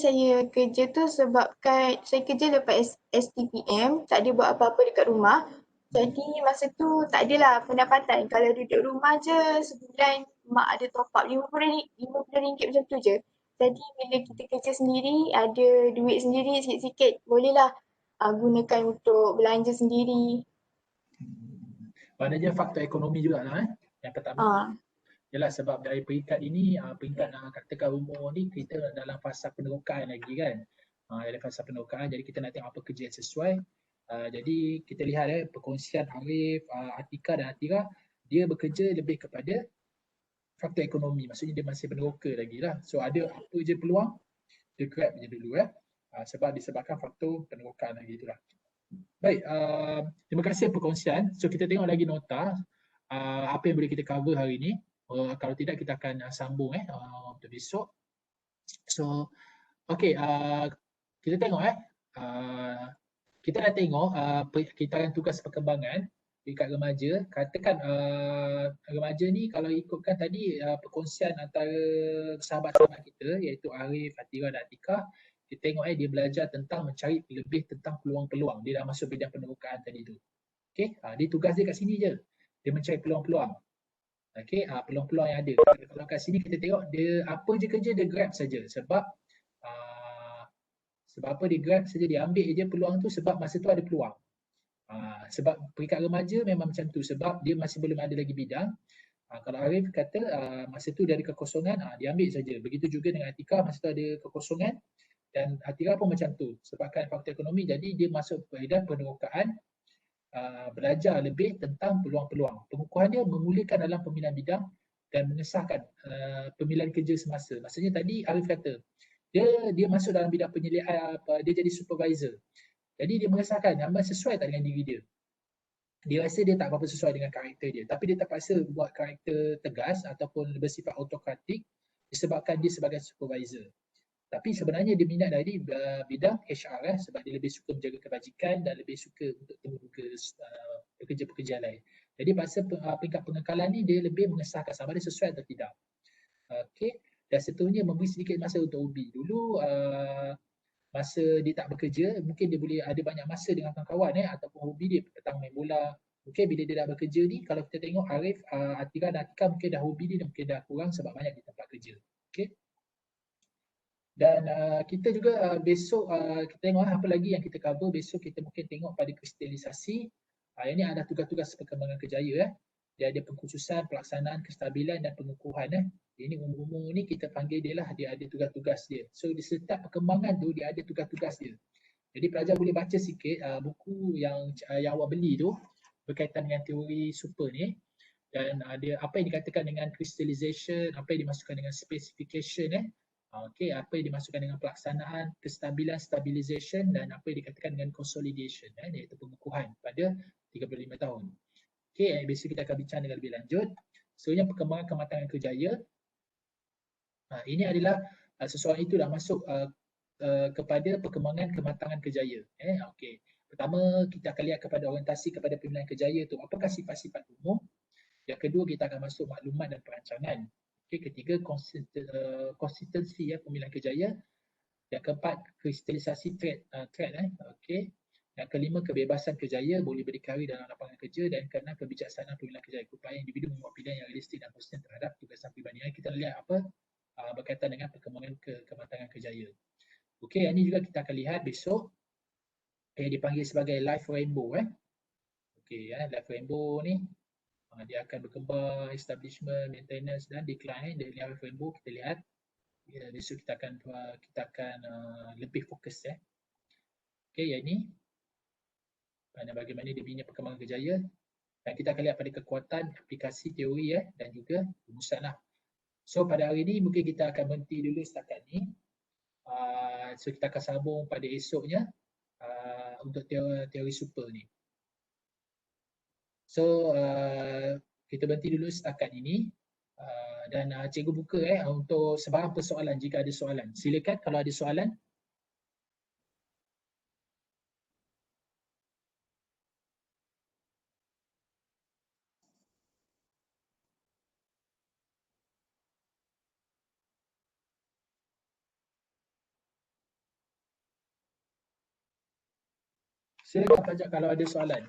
saya kerja tu sebabkan saya kerja lepas STPM, tak ada buat apa-apa dekat rumah. Jadi masa tu tak adalah pendapatan. Kalau duduk rumah je sebulan mak ada top up RM50 macam tu je. Jadi bila kita kerja sendiri, ada duit sendiri sikit-sikit, bolehlah gunakan untuk belanja sendiri. Maknanya faktor ekonomi jugalah yang pertama. Yalah, sebab dari peringkat ini, peringkat katakan umur ni kita dalam fasa penerokaan lagi kan. Dalam fasa penerokaan, jadi kita nak tengok apa kerja yang sesuai. Jadi kita lihat perkongsian Arif, Atika dan Atira, dia bekerja lebih kepada faktor ekonomi. Maksudnya dia masih peneroka lagi lah. So ada apa je peluang, dia grab je dulu sebab disebabkan faktor penerokaan lagi itulah. Baik, terima kasih perkongsian. So kita tengok lagi nota apa yang boleh kita cover hari ni. Kalau tidak kita akan sambung untuk besok. So okey, kita tengok kita dah tengok kitaran tugas perkembangan dekat remaja. Katakan remaja ni kalau ikutkan tadi perkongsian antara sahabat-sahabat kita iaitu Arif, Atira dan Atika, kita tengok dia belajar tentang mencari lebih tentang peluang-peluang. Dia dah masuk bidang penerokaan tadi tu. Okey, dia tugas dia kat sini je. Dia mencari peluang-peluang. Okey, peluang-peluang yang ada. Kalau kat sini kita tengok dia apa je kerja dia grab saja sebab apa dia grab saja, dia ambil je peluang tu sebab masa tu ada peluang. Sebab peringkat remaja memang macam tu sebab dia masih belum ada lagi bidang. Kalau Arif kata masa tu dia ada kekosongan, dia ambil saja. Begitu juga dengan Atika, masa tu ada kekosongan dan Atira pun macam tu. Sebabkan faktor ekonomi jadi dia masuk bidang penerokaan, belajar lebih tentang peluang-peluang. Pengukuhan dia memulakan dalam pemilihan bidang dan mengesahkan pemilihan kerja semasa. Maksudnya tadi Arif kata, dia masuk dalam bidang penyelidikan, dia jadi supervisor. Jadi dia mengesahkan nama sesuai tak dengan diri dia. Dia rasa dia tak apa-apa sesuai dengan karakter dia, tapi dia terpaksa buat karakter tegas ataupun bersifat autokratik disebabkan dia sebagai supervisor. Tapi sebenarnya dia minat dari bidang HR sebab dia lebih suka menjaga kebajikan dan lebih suka untuk temubuka pekerja-pekerja lain. Jadi masa peringkat pengekalan ni dia lebih mengesahkan sama ada sesuai atau tidak. Okey, dan seterusnya memberi sedikit masa untuk ubi. Dulu masa dia tak bekerja, mungkin dia boleh ada banyak masa dengan kawan-kawan ataupun hobi dia petang main bola, Okey, bila dia dah bekerja ni, kalau kita tengok Arif, Atira dan Atika mungkin dah hobi dia mungkin dah kurang sebab banyak di tempat kerja. Okey. Dan kita juga besok kita tengok apa lagi yang kita cover. Besok kita mungkin tengok pada kristalisasi. Yang ni ada tugas-tugas perkembangan kerjaya. Dia ada pengkhususan, pelaksanaan, kestabilan dan pengukuhan. Ini umum-umum ni kita panggil dia lah, dia ada tugas-tugas dia. So di setiap perkembangan tu dia ada tugas-tugas dia. Jadi pelajar boleh baca sikit buku yang awak beli tu berkaitan dengan teori super ni. Dan dia apa yang dikatakan dengan crystallization, apa yang dimasukkan dengan specification Okey, apa yang dimasukkan dengan pelaksanaan, kestabilan, stabilization dan apa yang dikatakan dengan consolidation iaitu pengukuhan pada 35 tahun. Okey, besok kita akan bincang dengan lebih lanjut. Seterusnya perkembangan kematangan kerjaya. Ini adalah seseorang itu dah masuk kepada perkembangan kematangan kerjaya. Okey. Pertama kita akan lihat kepada orientasi kepada pemilihan kerjaya tu. Apakah sifat-sifat umum? Yang kedua kita akan masuk maklumat dan perancangan. Okey, ketiga konsistensi pemilihan kerjaya. Yang keempat kristalisasi threat. Okey. Yang kelima kebebasan kerjaya boleh berdikari dalam lapangan kerja dan keenam kebijaksanaan pemilihan kerjaya. Upaya individu membuat pilihan yang realistik dan konsisten terhadap tugasan pribadi. Kita lihat apa berkaitan dengan perkembangan kematangan kerjaya. Okey, yang ini juga kita akan lihat besok yang dipanggil sebagai life rainbow. Okey, life rainbow ni dia akan berkembang, establishment, maintenance dan decline. Dari life rainbow kita lihat besok kita akan lebih fokus Okey, yang ini bagaimana dia punya perkembangan kerjaya dan kita akan lihat pada kekuatan aplikasi teori dan juga rumusan lah. So pada hari ini mungkin kita akan berhenti dulu setakat ni. So kita akan sambung pada esoknya untuk teori super ni. So kita berhenti dulu setakat ini dan cikgu buka untuk sebarang persoalan jika ada soalan. Silakan kalau ada soalan. Silakan Fajak kalau ada soalan.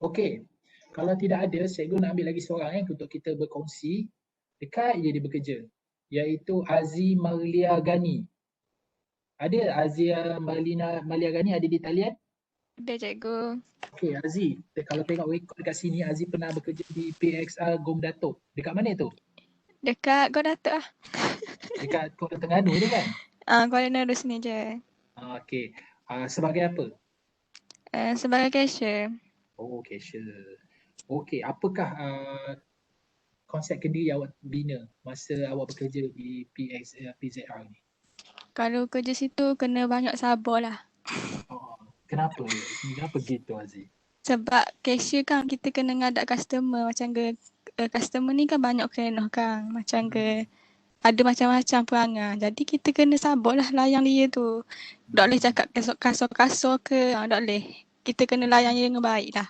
Okey, kalau tidak ada, cikgu nak ambil lagi seorang untuk kita berkongsi. Dekat je dia bekerja, iaitu Azi Marlia Gani. Ada Azia Marlia Gani ada di talian? Ada cikgu. Okey, Azi, kalau tengok rekod dekat sini, Azi pernah bekerja di PXR Gom Datuk. Dekat mana tu? Dekat Gom Datuk lah. Dekat Kuala Terengganu tu kan? Kuala Terengganu sini je. Okey, sebagai apa? Sebagai cashier. Oh, cashier. Okey, apakah konsep kendiri awak bina masa awak bekerja di PZR ni? Kalau kerja situ kena banyak sabar lah. Kenapa? Kenapa gitu Aziz? Sebab cashier kan kita kena ngadap customer macam ke customer ni kan banyak kena kan macam ke ada macam-macam perangai. Jadi kita kena sabar lah layan dia tu. Tak boleh cakap kasar-kasar ke, tak boleh. Kita kena layan dia dengan baik lah.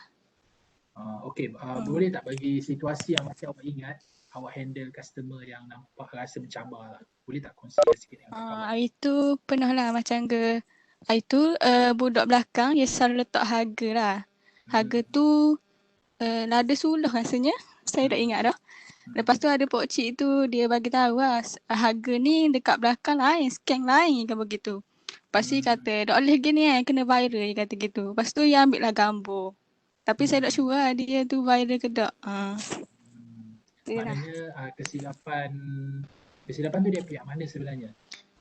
Okey, boleh tak bagi situasi yang masih awak ingat awak handle customer yang nampak rasa mencabar lah. Boleh tak kongsi sikit dengan kawan? Hari tu pernah lah macam ke hari tu budak belakang dia selalu letak harga lah. Harga tu lada suluh rasanya. Saya tak ingat dah. Lepas tu ada pokcik tu dia bagi tahu lah harga ni dekat belakang lain, scan lain kan begitu. Lepas tu dia kata tak boleh gini kena viral dia kata gitu. Lepas tu dia ambil lah gambar. Tapi saya tak sure lah dia tu viral ke tak. Maknanya kesilapan tu dia pihak mana sebenarnya?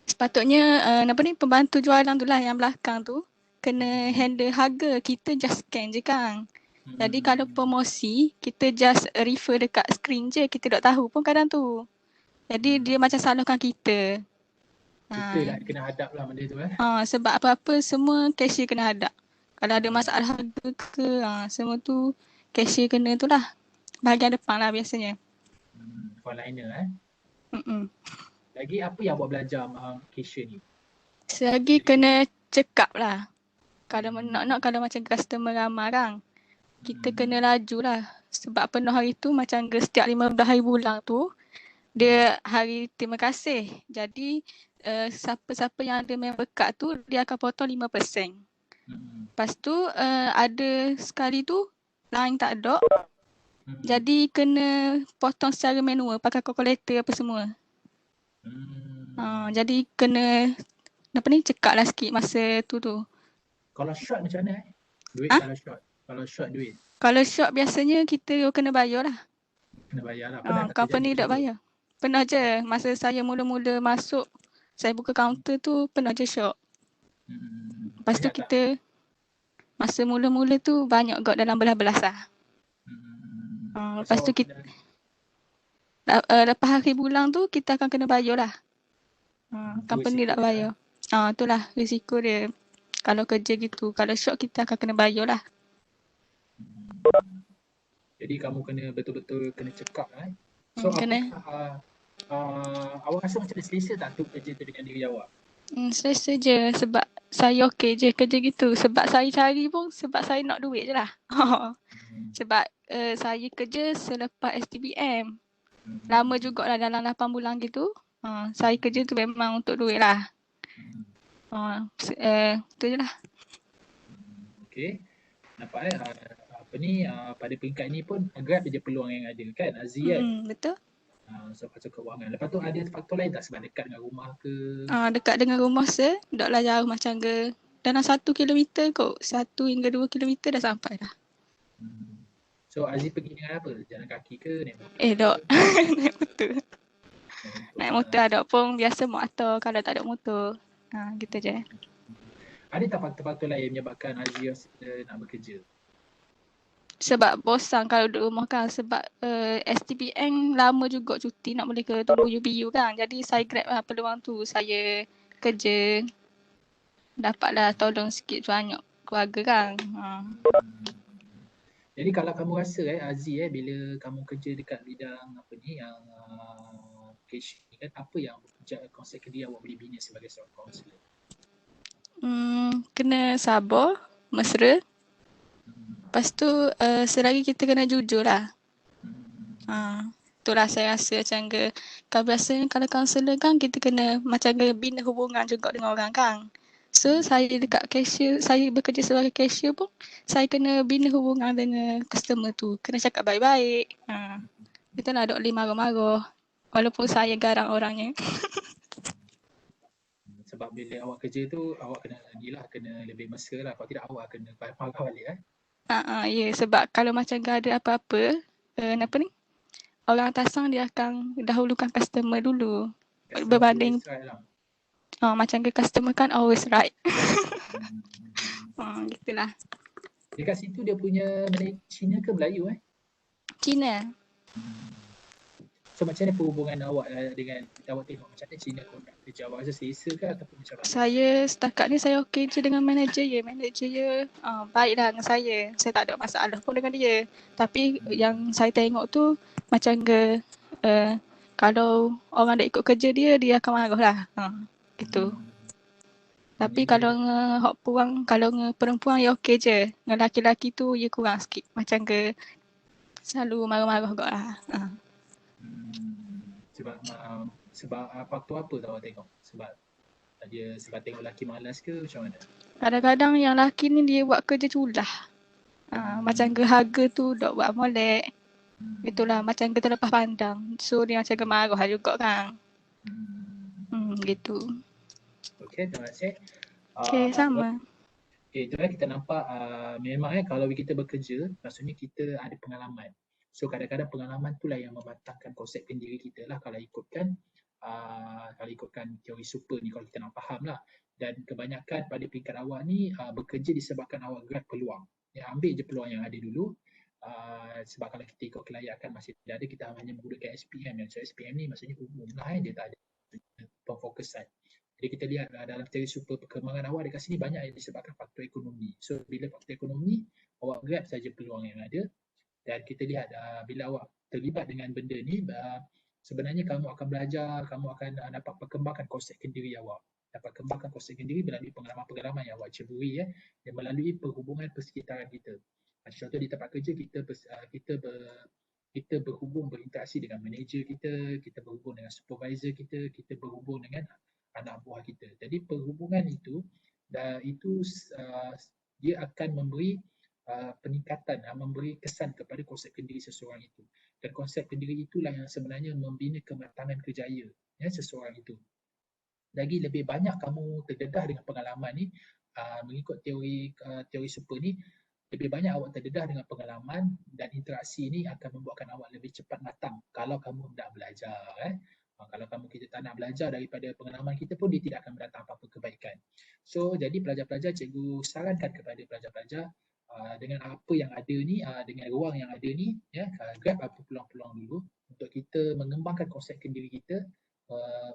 Sepatutnya pembantu jualan tu lah yang belakang tu kena handle harga, kita just scan je kan. Jadi kalau promosi kita just refer dekat screen je, kita tak tahu pun kadang tu. Jadi dia macam salahkan kita. Kita dah kena hadap lah benda tu sebab apa-apa semua cashier kena hadap. Kalau ada masalah harga ke semua tu cashier kena tu lah. Bahagian depan lah biasanya. Frontliner Lagi apa yang awak belajar cashier ni? Selagi kena cekap lah. Kalau nak kalau macam customer ramai kan, kita kena laju lah. Sebab penuh hari tu macam setiap 15 hari bulan tu, dia hari terima kasih. Jadi siapa-siapa yang ada member card tu, dia akan potong 5%. Lepas tu ada sekali tu line tak ada. Jadi kena potong secara manual pakai calculator apa semua. Jadi kena cekak lah sikit masa tu. Kalau short macam mana duit kalau short duit? Kalau short biasanya kita kena bayar lah. Kena bayar lah. Pernah tak company tak bayar. Pernah je masa saya mula-mula masuk, saya buka counter tu pernah je short. Lepas tu kita masa mula-mula tu banyak got dalam belas-belas lah. Lepas tu kita lepas hari bulan tu kita akan kena bayar lah. Company tak bayar. Itulah risiko dia. Kalau kerja gitu, kalau short kita akan kena bayar lah. Jadi kamu kena betul-betul kena cekap lah. So kena. Awak rasa macam selesa tak tu kerja tu dengan diri awak? Selesa je sebab saya okey je kerja gitu. Sebab saya cari pun sebab saya nak duit je lah. Sebab saya kerja selepas STBM. Lama jugalah dalam 8 bulan gitu. Saya kerja tu memang untuk duit lah. Itu je lah. Okay. Nampak pada peringkat ni pun Grab je peluang yang ada kan Aziz kan? Betul. Faktor keuangan. Lepas tu ada faktor lain tak sebab dekat dengan rumah ke? Dekat dengan rumah saya, taklah jauh macam ke dalam 1 kilometer kot. 1 hingga 2 kilometer dah sampai dah. So Aziz pergi dengan apa? Jalan kaki ke? Naik motor? Tak. Naik motor. Naik motor ada pun biasa motor kalau tak ada motor. Gitu je. Ada tak faktor-faktor lain menyebabkan Aziz nak bekerja? Sebab bosan kalau duduk rumah kan. Sebab STPM lama juga cuti nak boleh ke tunggu UBU kan. Jadi saya grab lah peluang tu. Saya kerja. Dapatlah tolong sikit banyak keluarga kan. Jadi kalau kamu rasa Aziz bila kamu kerja dekat bidang apa ni yang cashier ni kan, apa yang konsep kerja awak boleh bina sebagai seorang kaunselor? Kena sabar, mesra. Lepas tu selagi kita kena jujur lah. Itulah saya rasa macam ke. Kalau biasanya kalau kaunselor kan kita kena macam ke bina hubungan juga dengan orang kan. So saya dekat cashier, saya bekerja sebagai cashier pun saya kena bina hubungan dengan customer tu. Kena cakap baik-baik. Itulah tak boleh marah-marah. Walaupun saya garang orangnya. Sebab bila awak kerja tu awak kena lebih mesra lah. Kalau tidak awak kena marah balik Ya, sebab kalau macam ada apa-apa, orang atasan dia akan dahulukan customer dulu. Berbanding macam ke customer kan always right. Gitulah. Dekat situ dia punya Cina ke Melayu Cina. So macam mana perhubungan awak dengan awak tengok macam mana Cina kerja awak rasa selesa ke ataupun macam mana? Saya setakat ni saya okey je dengan manager ya. Manager ya baiklah dengan saya. Saya tak ada masalah pun dengan dia. Tapi yang saya tengok tu macam ke kalau orang tak ikut kerja dia akan marah lah. Gitu. Tapi kalau hok puang, kalau perempuan ya okey je. Dengan laki-laki tu ya kurang sikit. Macam ke selalu marah-marah kot lah. Sebab faktor apa tak awak tengok? Sebab tengok lelaki malas ke macam mana? Kadang-kadang yang lelaki ni dia buat kerja culah. Macam ke harga tu dok buat molek. Itulah macam ke terlepas pandang. So dia macam ke marah juga kan. Gitu. Okey, terima kasih. Okey, sama. Itu kita nampak memang kalau kita bekerja, maksudnya kita ada pengalaman. So kadang-kadang pengalaman itulah yang mematangkan konsep diri kita lah kalau ikutkan teori super ni kalau kita nak faham lah. Dan kebanyakan pada peringkat awak ni bekerja disebabkan awak grab peluang. Ambil je peluang yang ada dulu. Sebab kalau kita ikut kelayakan masih tidak ada, kita hanya menggunakan SPM. So SPM ni maksudnya umum lah dia tak ada pemfokusan. Jadi kita lihat dalam teori super perkembangan awak dekat sini banyak yang disebabkan faktor ekonomi. So bila faktor ekonomi, awak grab saja peluang yang ada. Dan kita lihat bila awak terlibat dengan benda ni, sebenarnya kamu akan belajar, kamu akan dapat perkembangkan konsep kendiri awak. Dapat kembangkan konsep kendiri melalui pengalaman-pengalaman yang awak ceburi dan melalui perhubungan persekitaran kita. Contoh di tempat kerja kita berhubung, berinteraksi dengan manager kita, kita berhubung dengan supervisor kita, kita berhubung dengan anak buah kita. Jadi perhubungan itu dia akan memberi peningkatan, memberi kesan kepada konsep kendiri seseorang itu. Dan konsep kendiri itulah yang sebenarnya membina kematangan kerjaya seseorang itu. Lagi lebih banyak kamu terdedah dengan pengalaman ni, mengikut teori super ni, lebih banyak awak terdedah dengan pengalaman dan interaksi ni akan membuatkan awak lebih cepat matang kalau kamu hendak belajar. Kalau kita tak nak belajar daripada pengalaman kita pun, dia tidak akan mendatang apa-apa kebaikan. So, jadi pelajar-pelajar, cikgu sarankan kepada pelajar-pelajar dengan apa yang ada ni, dengan ruang yang ada ni, grab apa peluang-peluang dulu untuk kita mengembangkan konsep kendiri kita,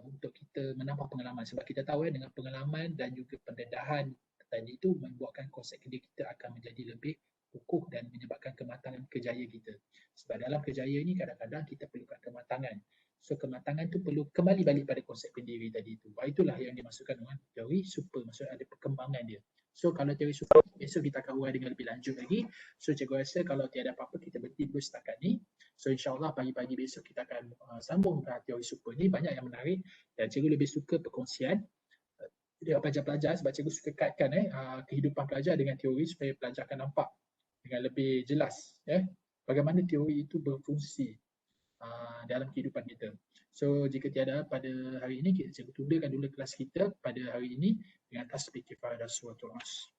untuk kita menambah pengalaman. Sebab kita tahu dengan pengalaman dan juga pendedahan tadi itu membuatkan konsep kendiri kita akan menjadi lebih kukuh dan menyebabkan kematangan kerjaya kita. Sebab dalam kerjaya ni kadang-kadang kita perlukan kematangan. So kematangan tu perlu kembali balik pada konsep pendiri tadi tu. Itulah yang dimaksudkan dengan teori super, maksudnya ada perkembangan dia. So kalau teori super, besok kita akan urai dengan lebih lanjut lagi. So cikgu rasa kalau tiada apa-apa kita berhenti dulu setakat ni. So insyaAllah pagi-pagi besok kita akan sambung teori super ni, banyak yang menarik dan cikgu lebih suka perkongsian dengan pelajar-pelajar sebab cikgu suka kaitkan kehidupan pelajar dengan teori supaya pelajar akan nampak dengan lebih jelas bagaimana teori itu berfungsi dalam kehidupan kita. So jika tiada pada hari ini, cikgu tundakan dulu kelas kita pada hari ini dengan tasbih kifadah suratul As.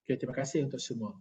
Okay, terima kasih untuk semua.